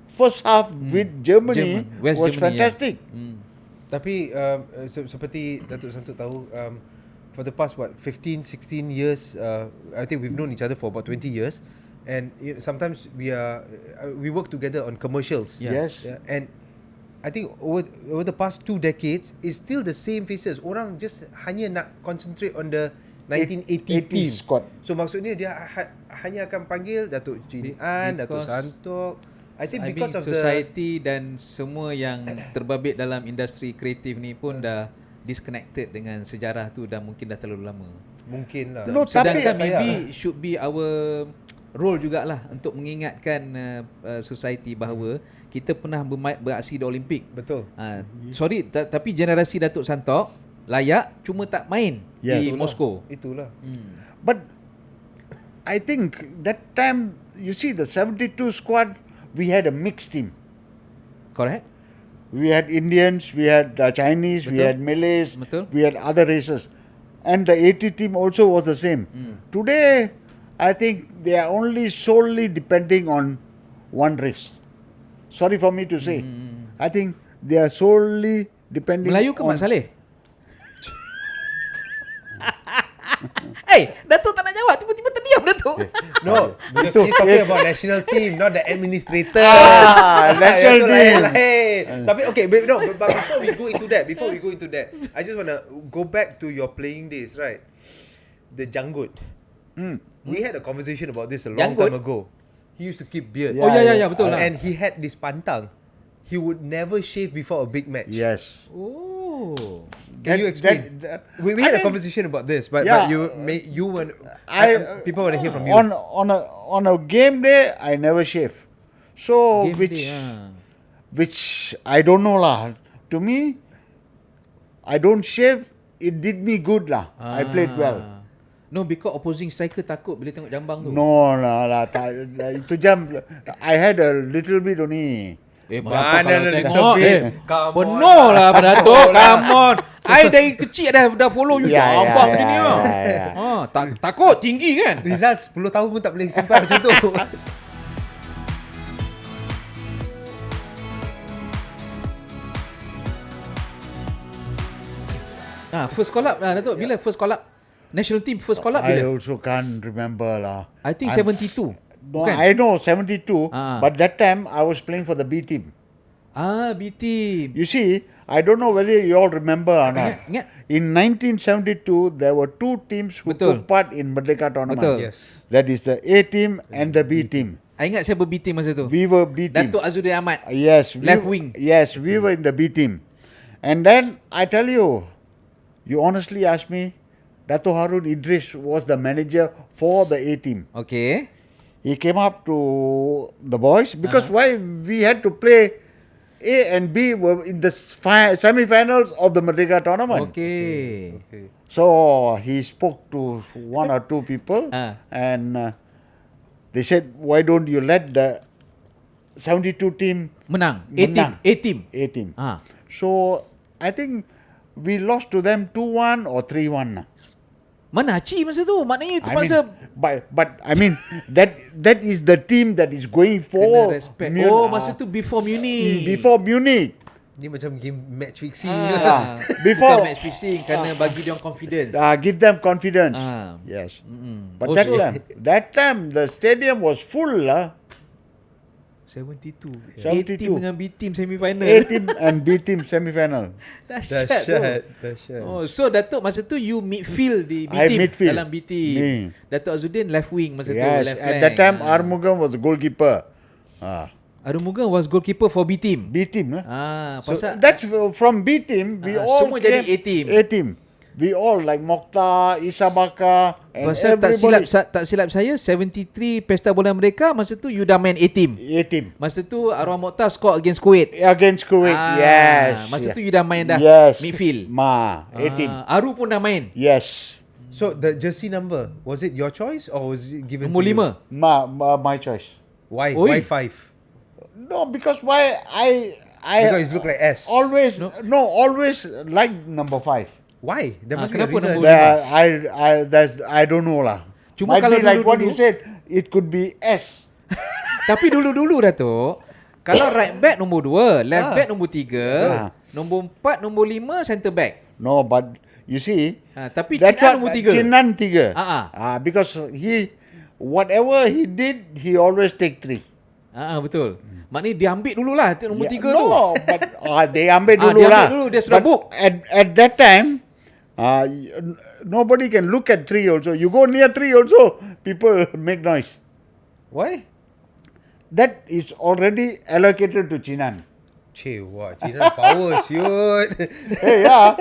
Speaker 1: first half with Germany was Germany, fantastic.
Speaker 2: Tapi seperti Datuk Santuk tahu, for the past 15-16 years, I think we've known each other for about 20 years, and sometimes we work together on commercials.
Speaker 1: Yes.
Speaker 2: And I think over the past 2 decades, it's still the same faces. Orang just hanya nak concentrate on the 1980 team.
Speaker 1: Squad.
Speaker 2: So maksudnya dia hanya akan panggil Datuk Chin An, Datuk Santok, I think because of
Speaker 3: society dan semua yang terbabit dalam industri kreatif ni pun dah disconnected dengan sejarah tu, dan mungkin dah terlalu lama.
Speaker 2: Mungkin lah.
Speaker 3: Sedangkan maybe should be our role jugalah untuk mengingatkan society bahawa kita pernah beraksi di Olimpik.
Speaker 2: Betul.
Speaker 3: Sorry, tapi generasi Datuk Santok layak, cuma tak main di Moskow.
Speaker 2: Itulah.
Speaker 1: But I think that time, you see the 72 squad, we had a mixed team.
Speaker 3: Correct.
Speaker 1: We had Indians, we had Chinese, we had Malays, we had other races. And the 80 team also was the same. Today, I think they are only solely depending on one race. Sorry for me to say. I think they are solely depending
Speaker 3: Melayu ke
Speaker 1: on...
Speaker 3: Mak Saleh? Datuk tak nak jawab, tiba-tiba terdiam Datuk.
Speaker 2: No, because he's talking about national team, not the administrator.
Speaker 1: National team.
Speaker 2: Tapi okay, but before we go into that, I just want to go back to your playing days, right? The janggut. We had a conversation about this a long time ago. He used to keep beard.
Speaker 3: Yeah, betul lah.
Speaker 2: And he had this pantang. He would never shave before a big match.
Speaker 1: Yes.
Speaker 3: Oh.
Speaker 2: Can you explain? We had a conversation about this, but you want people want to hear from you.
Speaker 1: On a game day, I never shave. So which I don't know lah. To me, I don't shave. It did me good lah. I played well.
Speaker 3: No, because opposing striker takut bila tengok jambang tu.
Speaker 1: No lah. Itu jam. I had a little bit only.
Speaker 2: Mana
Speaker 3: tengok penuh lah Datuk. Come on. I dari kecil dah follow you jambang macam ni lah. Takut tinggi kan.
Speaker 2: Result 10 tahun pun tak boleh simpan macam tu.
Speaker 3: First call up lah Datuk. Bila first call up? National team first call up bila?
Speaker 1: I also can't remember lah.
Speaker 3: I think 72.
Speaker 1: No, I know 72, but that time I was playing for the B team.
Speaker 3: B team.
Speaker 1: You see, I don't know whether you all remember or not. In 1972, there were two teams who took part in Merdeka tournament.
Speaker 3: Betul.
Speaker 2: Yes.
Speaker 1: That is the A team and the B team.
Speaker 3: I ingat siapa B team masa tu.
Speaker 1: We were B team.
Speaker 3: Datuk Azudin Ahmad.
Speaker 1: Yes.
Speaker 3: Left wing.
Speaker 1: Yes, we were in the B team. And then I tell you honestly ask me, Dato Harun Idris was the manager for the A team.
Speaker 3: Okay.
Speaker 1: He came up to the boys because why we had to play A and B were in the semi-finals of the Merdeka tournament.
Speaker 3: Okay.
Speaker 1: So he spoke to one or two people and they said, why don't you let the 72 team
Speaker 3: menang. A team.
Speaker 1: So I think we lost to them 2-1 or 3-1.
Speaker 3: Mana Haji masa tu? Maknanya tu masa
Speaker 1: but I mean that is the team that is going for
Speaker 3: masa tu before Munich.
Speaker 1: Before Munich.
Speaker 2: Ni macam game match fixing.
Speaker 1: Before
Speaker 3: match fixing kerana bagi dia confidence.
Speaker 1: Give them confidence. Yes. But that time the stadium was full lah.
Speaker 3: 72.
Speaker 1: A
Speaker 3: team dengan B team semi-final.
Speaker 1: A team and B team semi-final.
Speaker 3: Dahsyat. So Datuk masa tu you midfield di B team dalam B team. Datuk Azudin left wing masa tu, left flank.
Speaker 1: At that time Armugham was the goalkeeper.
Speaker 3: Arumugham was goalkeeper for B team.
Speaker 1: B team lah.
Speaker 3: So
Speaker 1: that's from B team we all
Speaker 3: semua jadi A team.
Speaker 1: A team. We all like Mokhtar, Isabaka and
Speaker 3: pasal
Speaker 1: everybody.
Speaker 3: tak silap saya 73 Pesta Bola Merdeka masa tu you dah main A team.
Speaker 1: A team.
Speaker 3: Masa tu arwah Mokhtar score against Kuwait.
Speaker 1: Against Kuwait. Yes.
Speaker 3: Masa tu you dah main dah midfield.
Speaker 1: A team.
Speaker 3: Aru pun dah main.
Speaker 1: Yes.
Speaker 2: So the jersey number, was it your choice or was it given
Speaker 3: nombor
Speaker 2: to you?
Speaker 3: 5.
Speaker 1: My choice.
Speaker 2: Why 5?
Speaker 1: No, because why
Speaker 2: because it look like S.
Speaker 1: Always like number 5.
Speaker 2: Why? There must be a
Speaker 3: kenapa
Speaker 2: reason.
Speaker 3: nombor
Speaker 1: I don't know lah.
Speaker 3: Cuma
Speaker 1: might
Speaker 3: kalau
Speaker 1: be like what
Speaker 3: dulu,
Speaker 1: you said, it could be S.
Speaker 3: Tapi dulu Datuk, kalau right back nombor 2, left back nombor 3, nombor 4, nombor 5 center back.
Speaker 1: No, but you see,
Speaker 3: tapi
Speaker 1: Cinan
Speaker 3: nombor 3.
Speaker 1: Cinan 3. Because whatever he did, he always take 3.
Speaker 3: Betul. Maknanya dia ambil dululah nombor 3 tu.
Speaker 1: No, but they ambil dulu
Speaker 3: dia
Speaker 1: lah.
Speaker 3: ambil dulu, dia sudah book.
Speaker 1: At that time, nobody can look at 3 also. You go near 3 also, people make noise.
Speaker 2: Why?
Speaker 1: that is already allocated to Chinan.
Speaker 2: Wah, Cina power siut.
Speaker 1: Hey, yeah.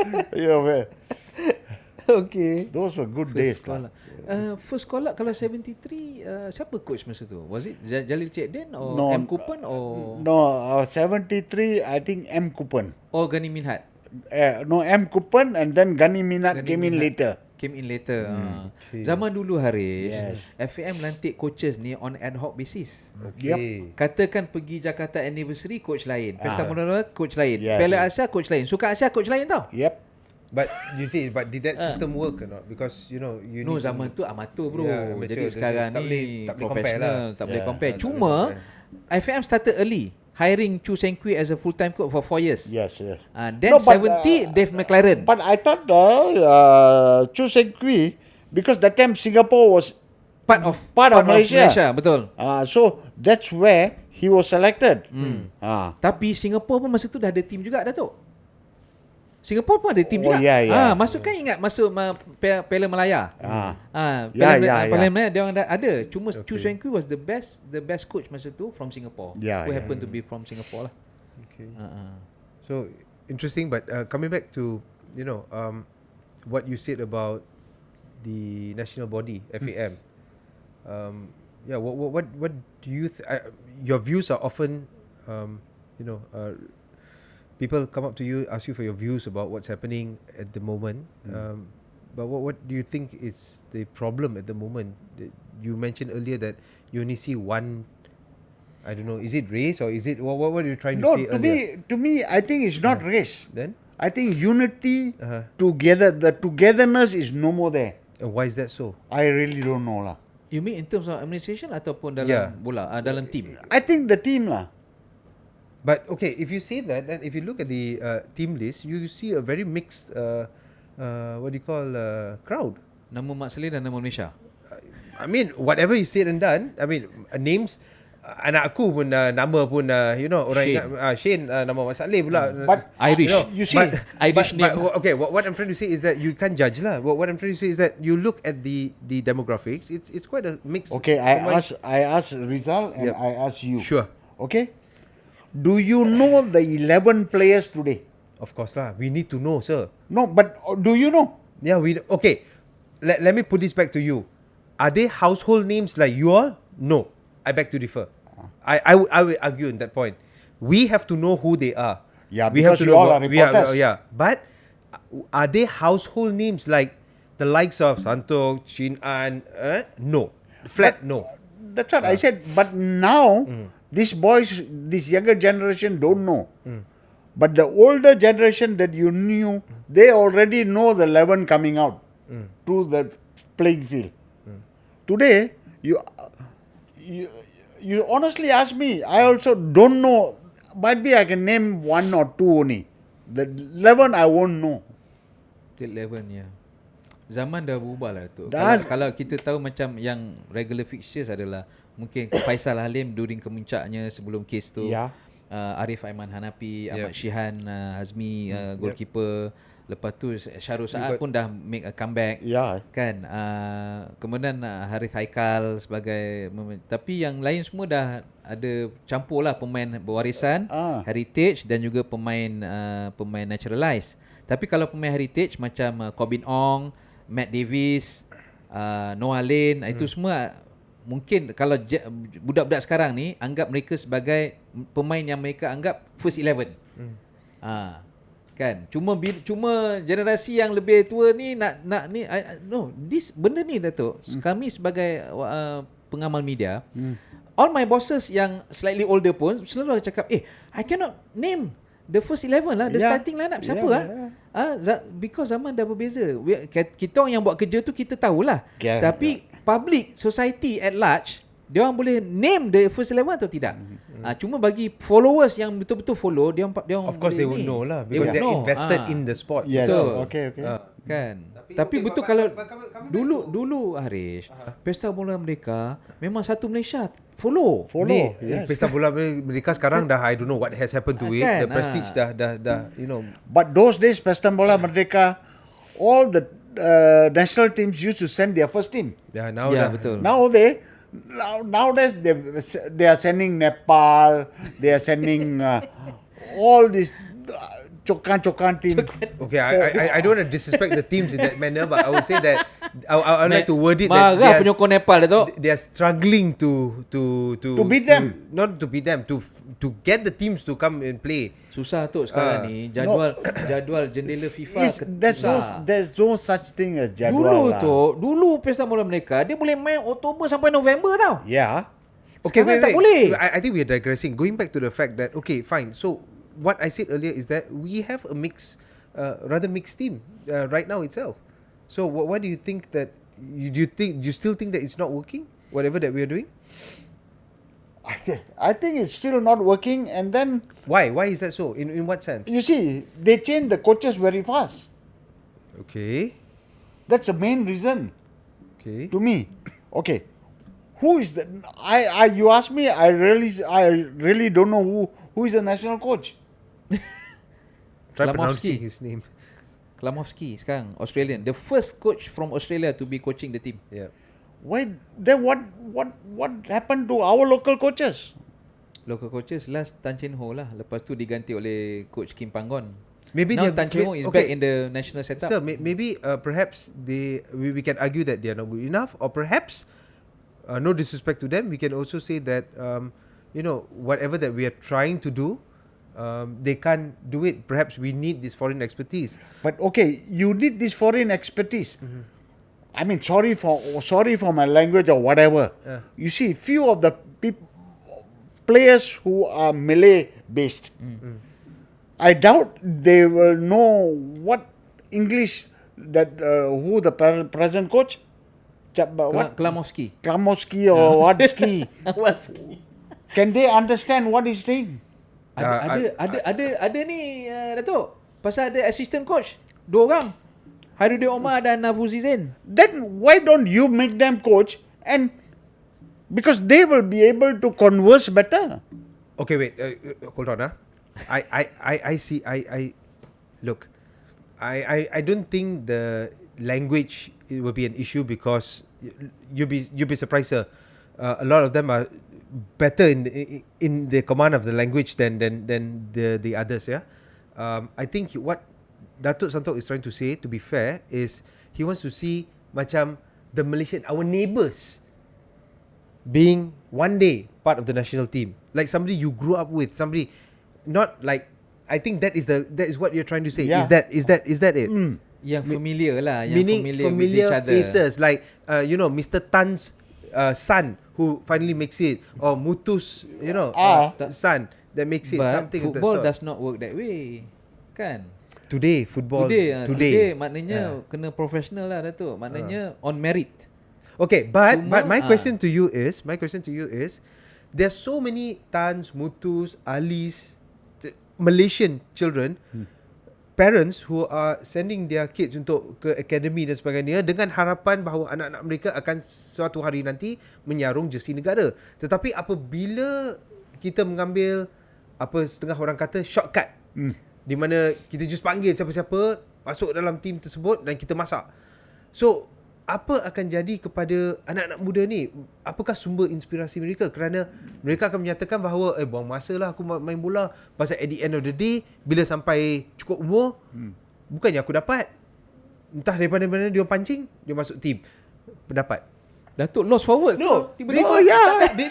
Speaker 3: Okay.
Speaker 1: Those were good days.
Speaker 3: First call up kalau 73, siapa coach masa tu? Was it Jalil Cik Den or
Speaker 1: No,
Speaker 3: M. Kupan or
Speaker 1: No, 73, I think M. Kupan.
Speaker 3: or Gani Minhat?
Speaker 1: No, M. Kupan and then Gani Minat came in later.
Speaker 3: Came in later. Zaman dulu Haris,
Speaker 1: Yes.
Speaker 3: FAM lantik coaches ni on ad hoc basis.
Speaker 2: Okay.
Speaker 3: Katakan pergi Jakarta Anniversary, coach lain. Pesta Bola, coach lain.
Speaker 1: Yes.
Speaker 3: Piala Asia, coach lain. Sukan Asia, coach lain tau.
Speaker 1: Yep.
Speaker 2: But you see, did that system work or not? Because you know, you
Speaker 3: No,
Speaker 2: need
Speaker 3: zaman tu amatur bro.
Speaker 2: Yeah, amateur.
Speaker 3: Jadi sekarang
Speaker 2: Tak
Speaker 3: ni
Speaker 2: boleh compare
Speaker 3: professional,
Speaker 2: lah.
Speaker 3: tak boleh
Speaker 1: Yeah,
Speaker 3: compare.
Speaker 2: tak
Speaker 3: Cuma
Speaker 2: boleh
Speaker 3: FAM started early, hiring Chu Sengkui as a full-time coach for 4 years.
Speaker 1: Yes, yes.
Speaker 3: Then
Speaker 1: No, but,
Speaker 3: 70, Dave McLaren.
Speaker 1: But I thought Chu Seng Kui, because that time Singapore was
Speaker 3: Part of
Speaker 1: Malaysia.
Speaker 3: Betul.
Speaker 1: So that's where he was selected.
Speaker 3: Tapi Singapore pun masa tu dah ada team juga, Datuk. Singapore pun ada team juga.
Speaker 1: yeah.
Speaker 3: Masuk kan ingat masuk Piala Malaya.
Speaker 1: Yeah.
Speaker 3: Piala Malaya dia orang dah ada. Cuma Chu Seng Kui was the best coach masa tu from Singapore. Who happened to be from Singapore lah.
Speaker 2: Okay. So interesting, but coming back to what you said about the national body FAM. What do you your views are often people come up to you, ask you for your views about what's happening at the moment. But what do you think is the problem at the moment? You mentioned earlier that you only see one. I don't know. Is it race or is it what were you trying to say earlier?
Speaker 1: To me, I think it's not race.
Speaker 2: Then
Speaker 1: I think unity together. The togetherness is no more there.
Speaker 2: why is that so?
Speaker 1: I really don't know lah.
Speaker 3: You mean in terms of administration ataupun dalam bola, dalam team?
Speaker 1: I think the team lah.
Speaker 2: But okay, if you say that, then if you look at the team list, you see a very mixed, what do you call, crowd.
Speaker 3: Nama Mak Saleh dan nama Malaysia.
Speaker 2: I mean, whatever you said and done, I mean, names, anak aku pun nama pun, orang
Speaker 3: Shane.
Speaker 2: ingat, Shane, nama Mak Saleh pula.
Speaker 1: But
Speaker 3: Irish.
Speaker 1: you see,
Speaker 3: Irish name.
Speaker 2: Okay, what I'm trying to say is that you can't judge lah. What I'm trying to say is that you look at the demographics, it's quite a mix.
Speaker 1: okay, I ask Rizal and I ask you.
Speaker 2: Sure.
Speaker 1: Okay. Do you know the 11 players today?
Speaker 2: Of course lah. We need to know, sir.
Speaker 1: No, but do you know?
Speaker 2: Yeah, okay. Let me put this back to you. Are they household names like you all? No. I beg to differ. I would argue in that point. We have to know who they are.
Speaker 1: Yeah,
Speaker 2: we have
Speaker 1: because
Speaker 2: to
Speaker 1: you
Speaker 2: know
Speaker 1: all are reporters.
Speaker 2: But are they household names like the likes of Santok, Chin An? No. Flat no.
Speaker 1: That's what I said. But now, these boys, this younger generation don't know. But the older generation that you knew, they already know the 11 coming out to the playing field. Today, you honestly ask me, I also don't know. Might be I can name one or two only. The 11 I won't know.
Speaker 3: The 11, ya. Zaman dah berubah lah tu.
Speaker 1: Dan-
Speaker 3: Kalau kita tahu macam yang regular fixtures adalah mungkin Faisal Halim during kemuncaknya sebelum kes tu.
Speaker 1: Ya.
Speaker 3: Arif Aiman Hanafi, Ahmad Shihan, Hazmi, goalkeeper. Lepas tu Syarul Saad pun dah make a comeback.
Speaker 1: Ya.
Speaker 3: Kan. Kemudian Harith Haikal sebagai tapi yang lain semua dah ada campur lah pemain berwarisan, heritage dan juga pemain naturalized. Tapi kalau pemain heritage macam Corbin Ong, Matt Davis, Noah Lane, itu semua mungkin kalau budak-budak sekarang ni anggap mereka sebagai pemain yang mereka anggap first 11. Kan, cuma generasi yang lebih tua ni nak ni benda ni Datuk. Kami sebagai pengamal media, all my bosses yang slightly older pun selalu cakap, I cannot name the first 11 lah, the starting lineup siapa because zaman dah berbeza. Kita orang yang buat kerja tu kita tahulah. Tapi public society at large, dia orang boleh name the first 11 atau tidak. Cuma bagi followers yang betul-betul follow, dia orang
Speaker 2: Of course they will know lah because they're invested in the sport.
Speaker 1: Yes.
Speaker 3: So,
Speaker 1: Okay.
Speaker 3: Kan. Tapi betul kalau dulu Harish, Pesta Bola Merdeka memang satu Malaysia follow.
Speaker 1: Yes.
Speaker 2: Pesta Bola Merdeka sekarang dah I don't know what has happened to it.
Speaker 3: Kan,
Speaker 2: The prestige dah
Speaker 1: But those days, Pesta Bola Merdeka, all the national teams used to send their first team.
Speaker 2: now
Speaker 3: Ya,
Speaker 2: dah
Speaker 3: betul.
Speaker 1: Now Nowadays they are sending Nepal, they are sending all these chokan team.
Speaker 2: Okay, I don't want to disrespect the teams in that manner, but I would say that I would like to word it that
Speaker 3: Marah penyokong Nepal tu.
Speaker 2: they are struggling to
Speaker 1: beat them.
Speaker 2: Not to beat them, to get the teams to come and play.
Speaker 3: Susah tu sekarang ni jadual jendela FIFA.
Speaker 1: There's no such thing as jadual.
Speaker 3: Dulu pesta bola mereka dia boleh main Oktober sampai November tau.
Speaker 1: Yeah.
Speaker 2: Okay,
Speaker 3: Sekarang
Speaker 2: wait.
Speaker 3: tak boleh.
Speaker 2: I think we are digressing. Going back to the fact that okay, fine. So what I said earlier is that we have a rather mixed team right now itself. So what do you think that you still think that it's not working? Whatever that we are doing?
Speaker 1: I think it's still not working, and then
Speaker 2: Why is that so? In what sense?
Speaker 1: you see they change the coaches very fast.
Speaker 2: Okay.
Speaker 1: That's the main reason
Speaker 2: Okay.
Speaker 1: to me. Okay, who is the? You ask me. I really don't know who is the national coach.
Speaker 2: Try
Speaker 3: Klamovski.
Speaker 2: pronouncing his name.
Speaker 3: Klamovski sekarang Australian, the first coach from Australia to be coaching the team.
Speaker 2: Yeah.
Speaker 1: Why? Then what happened to our local coaches?
Speaker 3: Local coaches last Tan Chen Ho lah. Lepas tu diganti oleh coach Kim Panggon.
Speaker 2: Maybe
Speaker 3: now
Speaker 2: they
Speaker 3: Tan Chen Ho is back in the national setup.
Speaker 2: So maybe perhaps we can argue that they are not good enough, or perhaps no disrespect to them, we can also say that whatever that we are trying to do, they can't do it. Perhaps we need this foreign expertise.
Speaker 1: But okay, you need this foreign expertise. Mm-hmm. I mean, sorry for my language or whatever.
Speaker 2: Yeah.
Speaker 1: You see, few of the players who are Malay based, I doubt they will know what English that who the present coach,
Speaker 3: Klamovski.
Speaker 1: Klamovski or Wadski.
Speaker 3: Wadski.
Speaker 1: Can they understand what he's saying?
Speaker 3: Ada ni Datuk. Pasal ada assistant coach 2 orang. Hairudin Omar dan Nafuzi Zain.
Speaker 1: Then why don't you make them coach, and because they will be able to converse better.
Speaker 2: Okay, wait. Hold on. I see. Look. I don't think the language will be an issue, because you'll be surprised, sir. A lot of them are better in the command of the language than the others. Yeah. I think what Datuk Santok is trying to say, to be fair, is he wants to see macam the Malaysian, our neighbours, being one day part of the national team, like somebody you grew up with, somebody not like. I think that is what you're trying to say.
Speaker 1: Yeah.
Speaker 2: Is that it?
Speaker 3: Yang familiar lah, yang
Speaker 2: Meaning familiar
Speaker 3: with each other.
Speaker 2: faces, like Mr. Tan's son who finally makes it, or Mutu's son that makes it.
Speaker 3: But
Speaker 2: Something of that
Speaker 3: football
Speaker 2: sort.
Speaker 3: does not work that way, kan?
Speaker 2: Today
Speaker 3: maknanya kena professional lah Datuk. Maknanya on merit.
Speaker 2: Okay, but my question to you is, there's so many Tans, Mutus, Alis, Malaysian children, parents who are sending their kids untuk ke akademi dan sebagainya dengan harapan bahawa anak-anak mereka akan suatu hari nanti menyarung jersey negara. Tetapi apabila kita mengambil apa setengah orang kata shortcut, di mana kita just panggil siapa-siapa masuk dalam tim tersebut dan kita masak. So, apa akan jadi kepada anak-anak muda ni? Apakah sumber inspirasi mereka? Kerana mereka akan menyatakan bahawa buang masa lah aku main bola. Pasal at the end of the day, bila sampai cukup umur, bukannya aku dapat. Entah daripada mana dia pancing, dia masuk tim. Pendapat.
Speaker 3: Datuk lost forward.
Speaker 2: No,
Speaker 3: tiba-tiba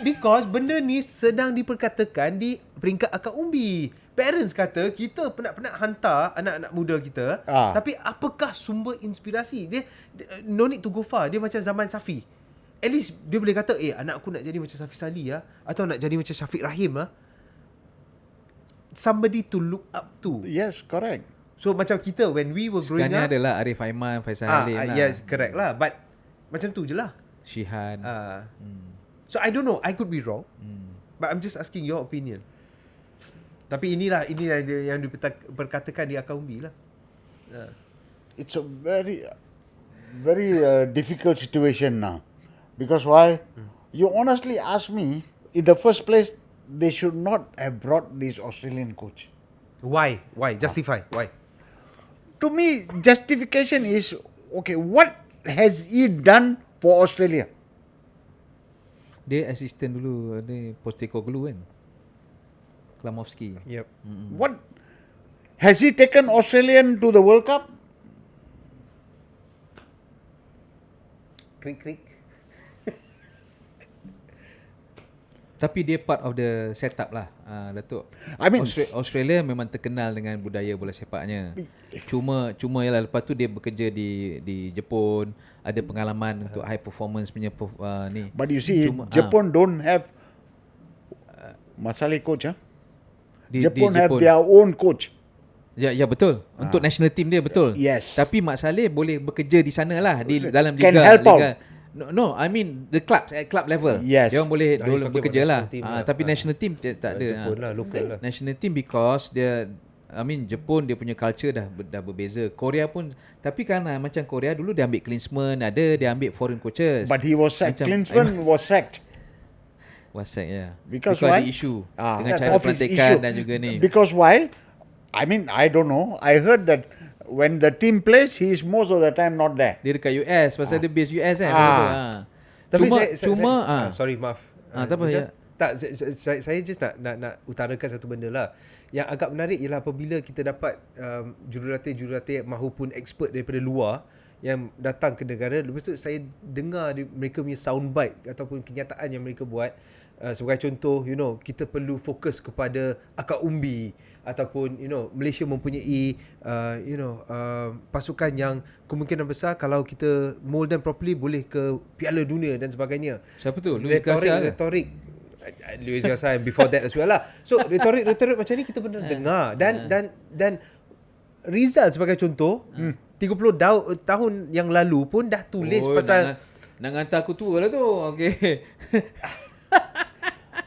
Speaker 2: because benda ni sedang diperkatakan di peringkat akar umbi. Parents kata kita penat-penat hantar anak-anak muda kita, tapi apakah sumber inspirasi? Dia no need to go far. Dia macam zaman Safi. At least dia boleh kata, anak aku nak jadi macam Safi Salih atau nak jadi macam Syafiq Rahim Somebody to look up to.
Speaker 1: Yes, correct.
Speaker 2: So macam kita when we were growing
Speaker 3: sekarang
Speaker 2: up,
Speaker 3: adalah Arif Aiman, Vaisakhi lah.
Speaker 2: Yes, correct lah. But macam tu je lah.
Speaker 3: Shihan.
Speaker 2: So I don't know, I could be wrong. But I'm just asking your opinion. Tapi inilah yang diperkatakan di akar umbi lah.
Speaker 1: It's a very difficult situation now. Because why? You honestly ask me, in the first place, they should not have brought this Australian coach.
Speaker 2: Why? Justify. Why?
Speaker 1: To me, justification is, okay, what has he done for Australia?
Speaker 3: Dia assistant dulu, dia Postecoglou kan. Klamovski.
Speaker 2: Yep.
Speaker 1: What? Has he taken Australian to the World Cup?
Speaker 2: Krik.
Speaker 3: Tapi dia part of the setup lah, Datuk.
Speaker 1: I mean,
Speaker 3: Australia memang terkenal dengan budaya bola sepaknya. Cuma yalah, lepas tu dia bekerja di Jepun, ada pengalaman untuk high performance punya ni.
Speaker 1: But you see, Japan don't have Masali coach, Japan have their own coach.
Speaker 3: Ya betul. Untuk national team dia betul.
Speaker 1: Yes.
Speaker 3: Tapi Mak Saleh boleh bekerja di sana lah, di dalam
Speaker 1: Can
Speaker 3: liga.
Speaker 1: help out.
Speaker 3: No, I mean the clubs at club level.
Speaker 1: Yes.
Speaker 3: Dia orang boleh bekerja lah.
Speaker 2: Lah.
Speaker 3: Tapi national team tak ada.
Speaker 2: Jepun lah, local lah.
Speaker 3: National team because dia, I mean Jepun dia punya culture dah berbeza. Korea pun, tapi kan macam Korea dulu dia ambil Klinsmann, dia ambil foreign coaches.
Speaker 1: But he was sacked. Klinsmann was sacked.
Speaker 3: Was sacked, yeah.
Speaker 1: Because
Speaker 3: ada
Speaker 1: why?
Speaker 3: issue dengan cara
Speaker 1: Office
Speaker 3: pelantikan
Speaker 1: issue.
Speaker 3: dan juga ni.
Speaker 1: Because why? I mean, I don't know. I heard that when the team plays, he is most of the time not there.
Speaker 3: Dia dekat US pasal dia base US kan.
Speaker 2: Tapi
Speaker 3: Cuma
Speaker 2: sorry, maaf.
Speaker 3: tak apa ya.
Speaker 2: Tak, saya just nak utarakan satu benda lah. Yang agak menarik ialah apabila kita dapat jurulatih mahupun expert daripada luar yang datang ke negara. Lepas tu saya dengar mereka punya soundbite ataupun kenyataan yang mereka buat. Sebagai contoh, kita perlu fokus kepada akar umbi ataupun Malaysia mempunyai pasukan yang kemungkinan besar kalau kita mold them properly boleh ke Piala Dunia dan sebagainya.
Speaker 3: Siapa tu?
Speaker 2: Retorik Luis Garcia before that as well lah. So retorik macam ni kita benar dengar dan Rizal sebagai contoh 30 tahun yang lalu pun dah tulis pasal
Speaker 3: nak hantar aku tua lah tu. Okay.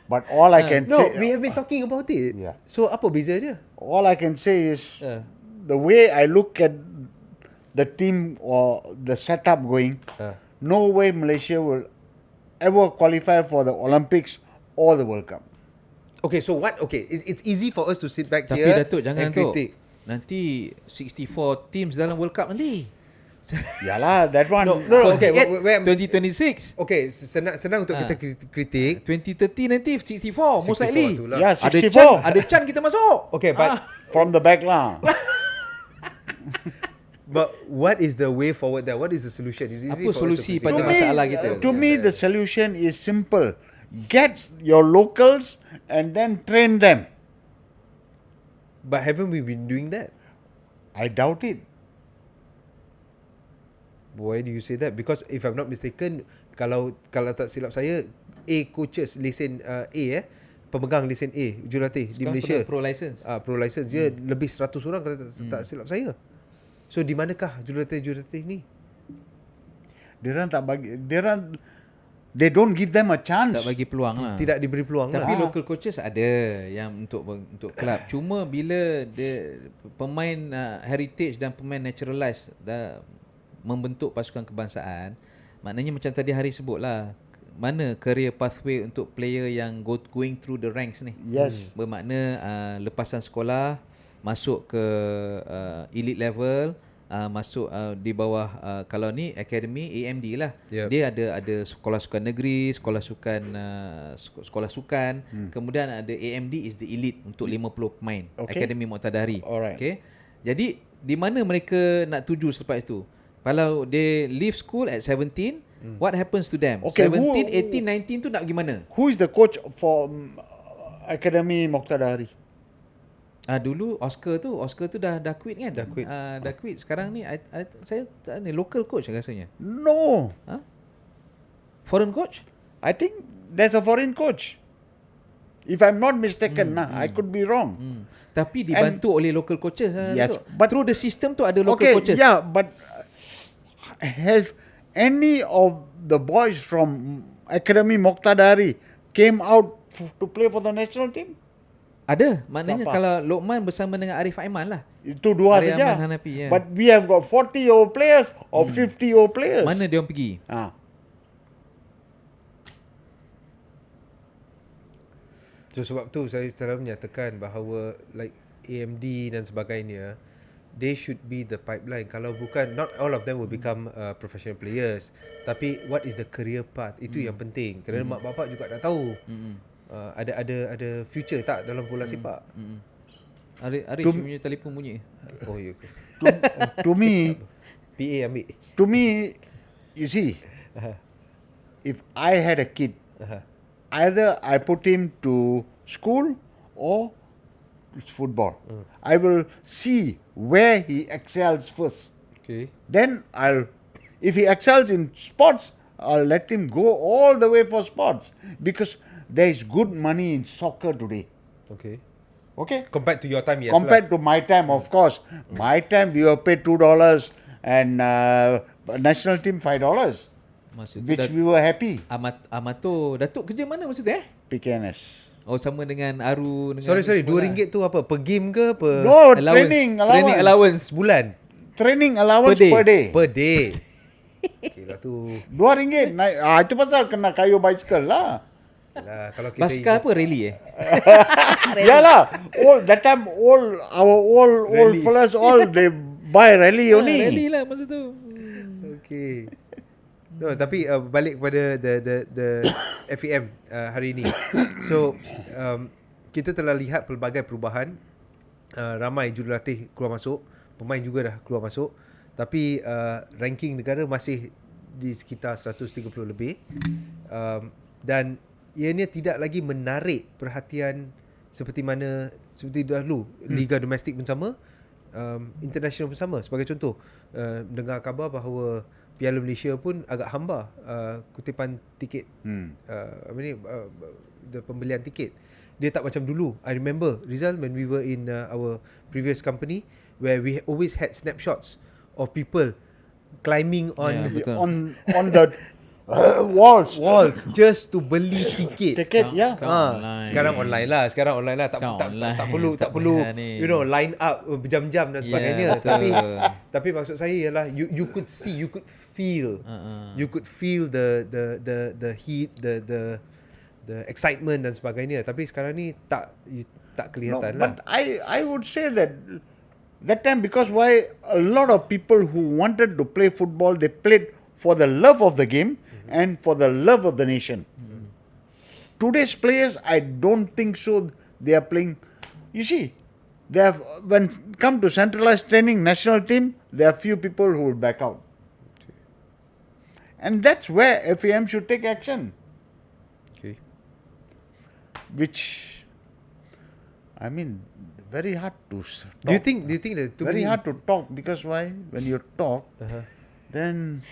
Speaker 1: But all I can say...
Speaker 2: we have been talking about it.
Speaker 1: Yeah.
Speaker 2: So, apa beza dia?
Speaker 1: All I can say is the way I look at the team or the setup going, no way Malaysia will ever qualify for the Olympics or the World Cup.
Speaker 2: Okay, so what? Okay, it's easy for us to sit back
Speaker 3: Tapi
Speaker 2: here
Speaker 3: Datuk jangan
Speaker 2: and
Speaker 3: tu.
Speaker 2: critique.
Speaker 3: Nanti 64 teams dalam World Cup nanti.
Speaker 1: Yalah, that one...
Speaker 2: No, okay.
Speaker 3: 2026.
Speaker 2: Okay, senang untuk kita kritik.
Speaker 3: 2030 nanti 64 most likely.
Speaker 1: Yeah, 64.
Speaker 3: Ada chance kita masuk.
Speaker 2: Okay, but
Speaker 1: From the back lah.
Speaker 2: but what is the way forward there? What is the solution? It's easy
Speaker 3: Apa
Speaker 2: for us to
Speaker 3: solusi
Speaker 2: critique.
Speaker 3: pada masalah kita?
Speaker 1: To me, the solution is simple. Get your locals and then train them.
Speaker 2: But haven't we been doing that?
Speaker 1: I doubt it.
Speaker 2: Why do you say that? Because if I'm not mistaken, kalau tak silap saya, coaches lesen pemegang lesen jurulatih di Malaysia.
Speaker 3: Pro license.
Speaker 2: Pro license dia lebih 100 orang kalau tak silap saya. So di manakah jurulatih ni?
Speaker 1: They don't give them a chance.
Speaker 3: Tak bagi peluang lah.
Speaker 2: Tidak diberi peluang lah.
Speaker 3: Tapi local coaches ada yang untuk kelab. Cuma bila pemain heritage dan pemain naturalized dah membentuk pasukan kebangsaan, maknanya macam tadi Hari sebut lah, mana career pathway untuk player yang going through the ranks ni.
Speaker 1: Yes.
Speaker 3: Bermakna lepasan sekolah masuk ke elite level, masuk di bawah kalau ni academy AMD lah.
Speaker 2: Yep.
Speaker 3: Dia ada sekolah sukan negeri, sekolah sukan, kemudian ada AMD is the elite untuk 50 pemain.
Speaker 1: Okay.
Speaker 3: Akademi Muqtadari.
Speaker 1: Alright.
Speaker 3: Okay. Jadi di mana mereka nak tuju selepas itu? Kalau they leave school at 17, what happens to them?
Speaker 1: Okay,
Speaker 3: 17, 18, 19 tu nak gimana?
Speaker 1: Who is the coach for Academy Muqtadari?
Speaker 3: Dulu Oscar tu dah quit kan? Dah quit. Sekarang ni saya ni local coach rasanya.
Speaker 1: No.
Speaker 3: Foreign coach?
Speaker 1: I think there's a foreign coach. If I'm not mistaken, I could be wrong.
Speaker 3: Tapi dibantu oleh local coaches.
Speaker 1: Yes,
Speaker 3: but through the system tu ada local coaches.
Speaker 1: Yeah, but has any of the boys from Academy Muqtadari came out to play for the national team?
Speaker 3: Ada. Maknanya
Speaker 1: Siapa?
Speaker 3: kalau Lokman bersama dengan Arif Aiman lah.
Speaker 1: Itu dua
Speaker 3: Arif
Speaker 1: saja.
Speaker 3: Aiman Hanafi, yeah.
Speaker 1: But we have got 40-year-old players or 50-year-old players.
Speaker 3: Mana dia orang pergi?
Speaker 2: So sebab tu saya selalu menyatakan bahawa like AMD dan sebagainya, they should be the pipeline. Kalau bukan, not all of them will become professional players. Tapi what is the career path? Itu yang penting. Kerana mak bapak juga nak tahu ada future tak dalam bola sepak.
Speaker 3: Arish punya telefon bunyi.
Speaker 2: Oh ya.
Speaker 1: To me,
Speaker 2: PA ambil.
Speaker 1: To me, you see, if I had a kid, either I put him to school or it's football. I will see where he excels first.
Speaker 2: Okay.
Speaker 1: Then if he excels in sports, I'll let him go all the way for sports because there is good money in soccer today.
Speaker 2: Okay.
Speaker 1: Okay?
Speaker 2: Compared to your time, yes.
Speaker 1: Compared to my time, of course. My time, we were paid $2 and national team $5, which we were happy.
Speaker 3: Amato. Datuk kerja mana masa tu
Speaker 1: PKNS.
Speaker 3: Oh, sama dengan Aru dengan
Speaker 2: Sorry, RM2 tu apa? Per game ke? Per
Speaker 1: No,
Speaker 3: allowance. Training allowance
Speaker 2: bulan?
Speaker 1: Training allowance per day.
Speaker 2: Per day. Okay lah tu.
Speaker 1: RM2. Itu pasal kena kayu bicycle lah.
Speaker 2: Yalah, kalau kita
Speaker 3: basikal apa? Rally
Speaker 1: Yalah. That time our old fellas they buy rally only.
Speaker 3: Rally lah masa tu.
Speaker 2: Okay. No, tapi balik kepada the FAM hari ini. So kita telah lihat pelbagai perubahan. Ramai jurulatih keluar masuk, pemain juga dah keluar masuk. Tapi ranking negara masih di sekitar 130 lebih. Dan ianya tidak lagi menarik perhatian seperti dahulu. Liga domestik pun sama, international pun sama. Sebagai contoh, dengar khabar bahawa Piala Malaysia pun agak hamba kutipan tiket, pembelian tiket. Dia tak macam dulu. I remember, Rizal, when we were in our previous company, where we always had snapshots of people climbing on
Speaker 1: the walls
Speaker 2: just to beli tiket.
Speaker 1: Ya.
Speaker 2: Sekarang online lah. Tak perlu line up berjam-jam dan sebagainya. Tapi maksud saya ialah you could see, you could feel the heat, the excitement dan sebagainya. Tapi sekarang ni tak kelihatan lah.
Speaker 1: But I would say that time, because why a lot of people who wanted to play football, they played for the love of the game and for the love of the nation. Today's players, I don't think so. They are playing. You see, when come to centralized training, national team, there are few people who will back out, and that's where FAM should take action.
Speaker 2: Okay.
Speaker 1: Which, I mean, very hard to talk.
Speaker 2: Do you think that
Speaker 1: very hard to talk, because why? When you talk, then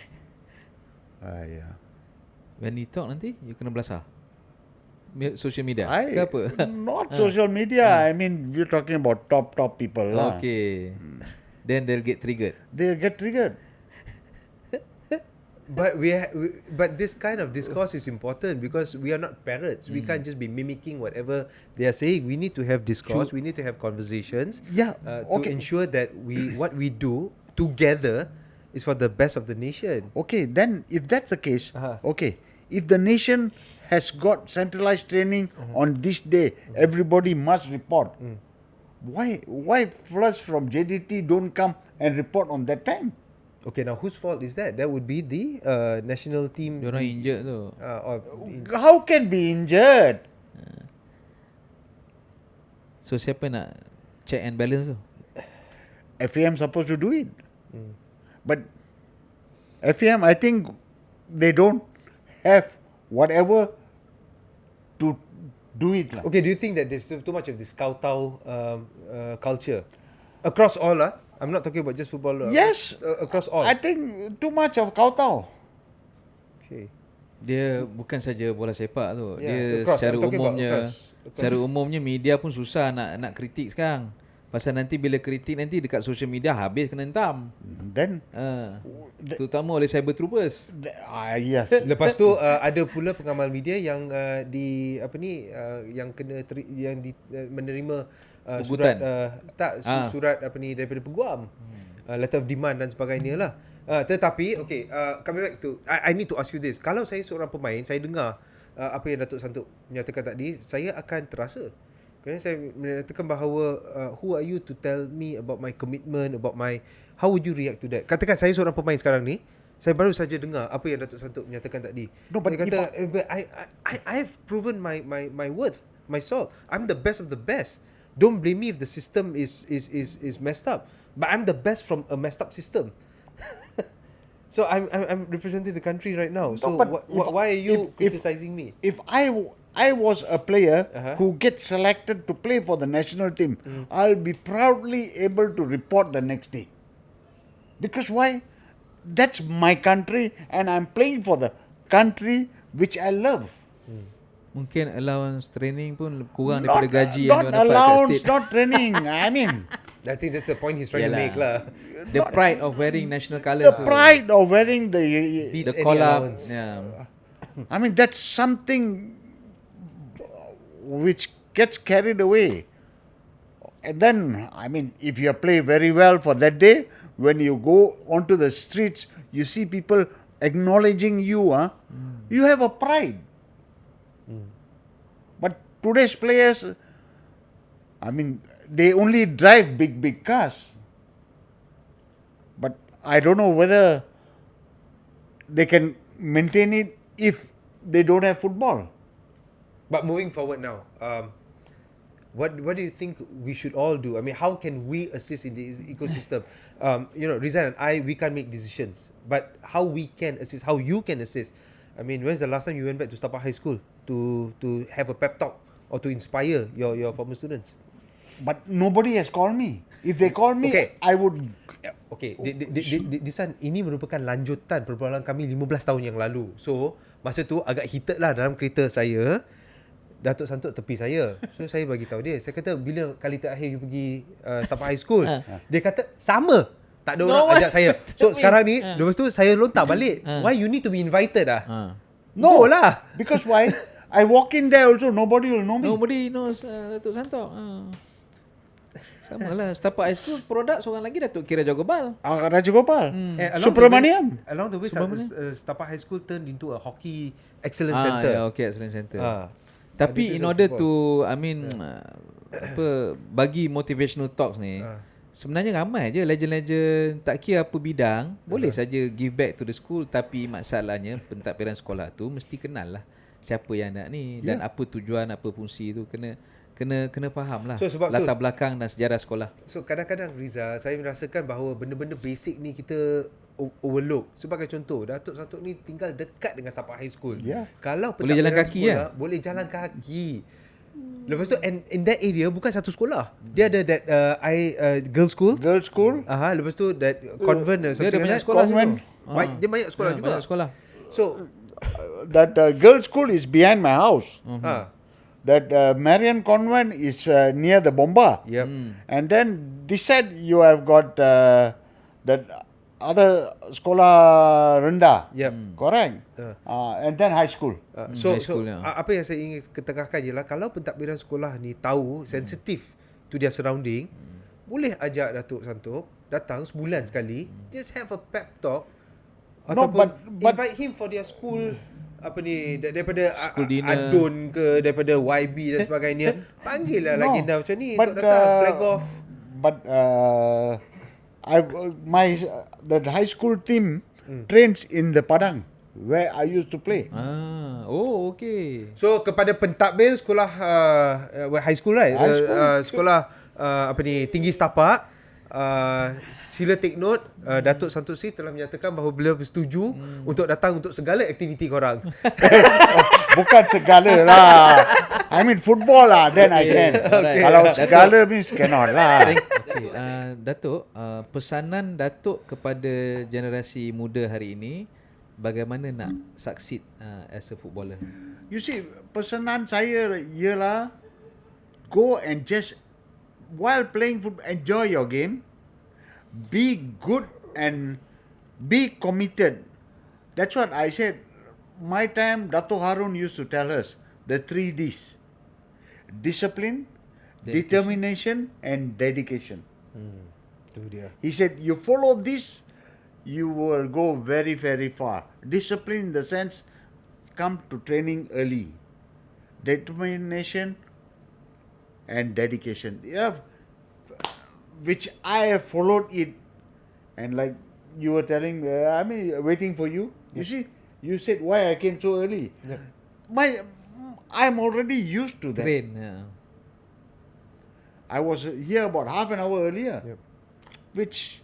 Speaker 3: when you talk nanti you kena belasah social media ke apa?
Speaker 1: Not social media. I mean, we're talking about top people lah.
Speaker 3: Okay. Then they'll get triggered.
Speaker 2: But this kind of discourse is important because we are not parrots. We can't just be mimicking whatever they are saying. We need to have discourse. We need to have conversations. To ensure that what we do together is for the best of the nation.
Speaker 1: Okay, then if that's the case, if the nation has got centralized training on this day, everybody must report. Why fellas from JDT don't come and report on that time?
Speaker 2: Okay, now whose fault is that? That would be the national team.
Speaker 3: Diorang injured tu.
Speaker 1: How can be injured?
Speaker 3: So siapa nak check and balance tu?
Speaker 1: FAM supposed to do it. But FAM, I think they don't have whatever to do it.
Speaker 2: Okay, do you think that there's too much of this kowtow culture across all? I'm not talking about just football.
Speaker 1: Yes,
Speaker 2: across all.
Speaker 1: I think too much of kowtow.
Speaker 2: Okay.
Speaker 3: Dia bukan saja bola sepak tu.
Speaker 2: Yeah,
Speaker 3: dia secara umumnya media pun susah nak kritik sekarang. Pasal nanti bila kritik nanti dekat social media habis kena hentam.
Speaker 1: Then
Speaker 3: terutama oleh cyber troopers.
Speaker 1: Yes.
Speaker 2: Lepas tu ada pula pengamal media yang yang kena menerima surat surat daripada peguam. Letter of demand dan sebagainya lah. Tetapi coming back to I need to ask you this. Kalau saya seorang pemain, saya dengar apa yang Datuk Santuk menyatakan tadi, saya akan terasa Kerana saya menyatakan bahawa who are you to tell me about my commitment, about my, how would you react to that? Katakan saya seorang pemain sekarang ni, saya baru saja dengar apa yang Datuk Santuk menyatakan tadi.
Speaker 1: No, but
Speaker 2: dia kata, I have proven my worth, my soul. I'm the best of the best. Don't blame me if the system is messed up. But I'm the best from a messed up system. So I'm representing the country right now. So why are you criticizing me?
Speaker 1: If I was a player who gets selected to play for the national team, I'll be proudly able to report the next day. Because why? That's my country and I'm playing for the country which I love.
Speaker 3: Mungkin allowance training pun kurang daripada gaji
Speaker 1: Not
Speaker 3: yang dia dapat kat
Speaker 1: allowance,
Speaker 3: state.
Speaker 1: not training. I mean,
Speaker 2: I think that's the point he's trying to make lah.
Speaker 3: The pride of wearing national colours.
Speaker 1: the pride of wearing the
Speaker 2: Beats any
Speaker 3: collab.
Speaker 2: allowance.
Speaker 3: Yeah.
Speaker 1: I mean, that's something which gets carried away. And then, I mean, if you play very well for that day, when you go onto the streets, you see people acknowledging you. You have a pride. But today's players, I mean, they only drive big cars. But I don't know whether they can maintain it if they don't have football.
Speaker 2: But moving forward now, what do you think we should all do? I mean, how can we assist in this ecosystem? Rizal and I, we can't make decisions. But how we can assist, how you can assist. I mean, when's the last time you went back to Sepak High School to have a pep talk or to inspire your former students?
Speaker 1: But nobody has called me. If they call me,
Speaker 2: Okay.
Speaker 1: I would...
Speaker 2: Okay, ini merupakan lanjutan perbualan kami 15 tahun yang lalu. So, masa tu agak heated lah dalam kereta saya. Datuk Santuk tepi saya. So, saya bagi tahu dia. Saya kata, bila kali terakhir you pergi Sepak High School? Dia kata, sama. Tak ada orang ajak saya. So, sekarang ni, lepas tu saya lontar balik. Why you need to be invited lah?
Speaker 1: No,
Speaker 2: Go lah.
Speaker 1: Because why? I walk in there also, nobody will know me.
Speaker 3: Nobody knows Datuk Santok. Sama lah. Sepak High School produk seorang lagi Datuk Kira Jogobal.
Speaker 1: Raja Gopal.
Speaker 2: Along
Speaker 1: Subramaniam.
Speaker 2: Along the way, Sepak High School turned into a hockey excellence center.
Speaker 3: Yeah, okay, excellence center. Tapi in order to, bagi motivational talks ni, sebenarnya ramai je legend-legend, tak kira apa bidang, boleh saja give back to the school. Tapi masalahnya pentadbiran sekolah tu mesti kenal lah siapa yang nak ni dan apa tujuan, apa fungsi tu, kena faham lah latar belakang dan sejarah sekolah.
Speaker 2: So kadang-kadang Rizal, saya merasakan bahawa benda-benda basic ni kita overlook. Sebagai contoh, Datuk Santuk ni tinggal dekat dengan Sepak High School. Kalau
Speaker 3: boleh jalan kaki
Speaker 2: sekolah, boleh jalan kaki. Lepas tu, and in that area bukan satu sekolah. Dia ada that girls school. Lepas tu that convent.
Speaker 3: Dia ada banyak sekolah.
Speaker 2: Dia banyak sekolah juga.
Speaker 3: Banyak sekolah.
Speaker 2: So
Speaker 1: that girls school is behind my house. That Marian Convent is near the Bomba.
Speaker 2: Yep.
Speaker 1: And then this side you have got that other sekolah rendah.
Speaker 2: Yep.
Speaker 1: Correct. And then high school.
Speaker 2: So
Speaker 3: school,
Speaker 2: apa yang saya ingin ketengahkan ialah kalau pentadbiran sekolah ni tahu sensitif to their surrounding, boleh ajak Datuk Santuk datang sebulan sekali, just have a pep talk. Ataupun invite him for their school daripada Adun ke, daripada YB dan sebagainya. Panggil lah legenda macam ni untuk datang flag off.
Speaker 1: But the high school team trains in the Padang where I used to play.
Speaker 3: Okay.
Speaker 2: So kepada pentadbir sekolah high school, right? Sekolah tinggi setapak, sila take note, Datuk Santosi telah menyatakan bahawa beliau bersetuju untuk datang untuk segala aktiviti korang.
Speaker 1: Bukan segala lah. I mean football lah, then I can. Kalau segala means cannot lah.
Speaker 3: Datuk, pesanan Datuk kepada generasi muda hari ini, bagaimana nak succeed as a footballer?
Speaker 1: You see, pesanan saya ialah go and just while playing football, enjoy your game. Be good and be committed. That's what I said. My time, Dato Harun used to tell us the 3 Ds. Discipline, determination and dedication.
Speaker 2: Itu dia.
Speaker 1: He said, you follow this, you will go very, very far. Discipline in the sense, come to training early. Determination, and dedication. Yeah, which I have followed it, and like you were telling, waiting for you. You see, you said why I came so early. I'm already used to that.
Speaker 3: Train. Yeah.
Speaker 1: I was here about half an hour earlier, which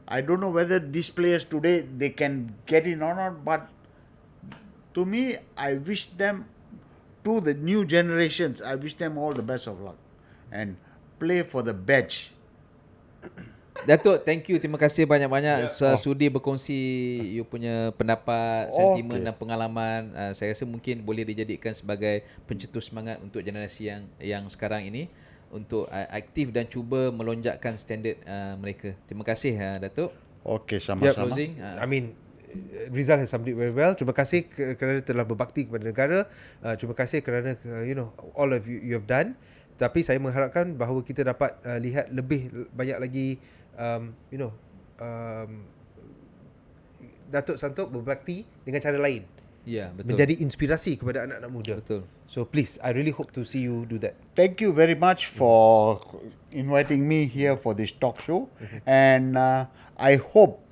Speaker 1: I don't know whether these players today they can get in or not. But to me, I wish them, to the new generations, I wish them all the best of luck and play for the badge.
Speaker 3: Datuk, thank you. Terima kasih banyak-banyak sudi berkongsi you punya pendapat, sentimen dan pengalaman. Saya rasa mungkin boleh dijadikan sebagai pencetus semangat untuk generasi yang sekarang ini untuk aktif dan cuba melonjakkan standard mereka. Terima kasih Datuk.
Speaker 1: Okay, sama-sama.
Speaker 3: Closing.
Speaker 2: Rizal has summed it very well. Terima kasih kerana telah berbakti kepada negara. Terima kasih kerana all of you have done. Tapi saya mengharapkan bahawa kita dapat lihat lebih banyak lagi Datuk Santok berbakti dengan cara lain.
Speaker 3: Ya, betul.
Speaker 2: Menjadi inspirasi kepada anak-anak muda.
Speaker 3: Betul.
Speaker 2: So please, I really hope to see you do that.
Speaker 1: Thank you very much for inviting me here for this talk show. And I hope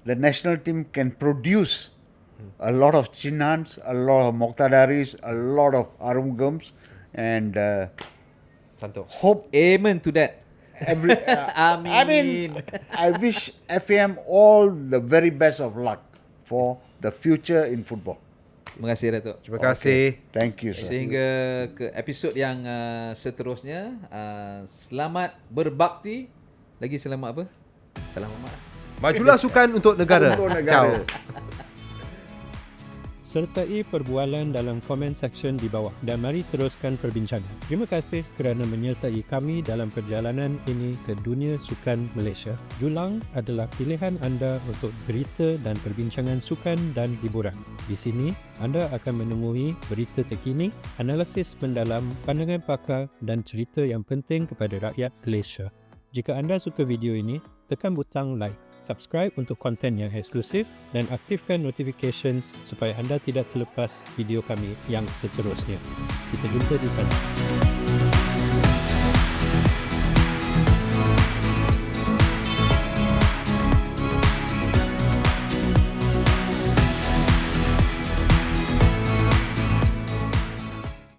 Speaker 1: the national team can produce a lot of Chinnans, a lot of Moqtadaris, a lot of Arumgams, and
Speaker 2: Santok.
Speaker 1: hope
Speaker 3: Amen to that.
Speaker 1: I wish FAM all the very best of luck for the future in football.
Speaker 3: Terima kasih Datuk.
Speaker 2: Terima kasih.
Speaker 1: Thank you, sir.
Speaker 3: Sehingga ke episod yang seterusnya, selamat berbakti. Lagi selamat apa? Selamat.
Speaker 2: Majulah sukan untuk negara. Ciao.
Speaker 4: Sertai perbualan dalam komen section di bawah dan mari teruskan perbincangan. Terima kasih kerana menyertai kami dalam perjalanan ini ke dunia sukan Malaysia. Julang adalah pilihan anda untuk berita dan perbincangan sukan dan hiburan. Di sini, anda akan menemui berita terkini, analisis mendalam, pandangan pakar dan cerita yang penting kepada rakyat Malaysia. Jika anda suka video ini, tekan butang like. Subscribe untuk konten yang eksklusif dan aktifkan notifications supaya anda tidak terlepas video kami yang seterusnya. Kita jumpa di sana.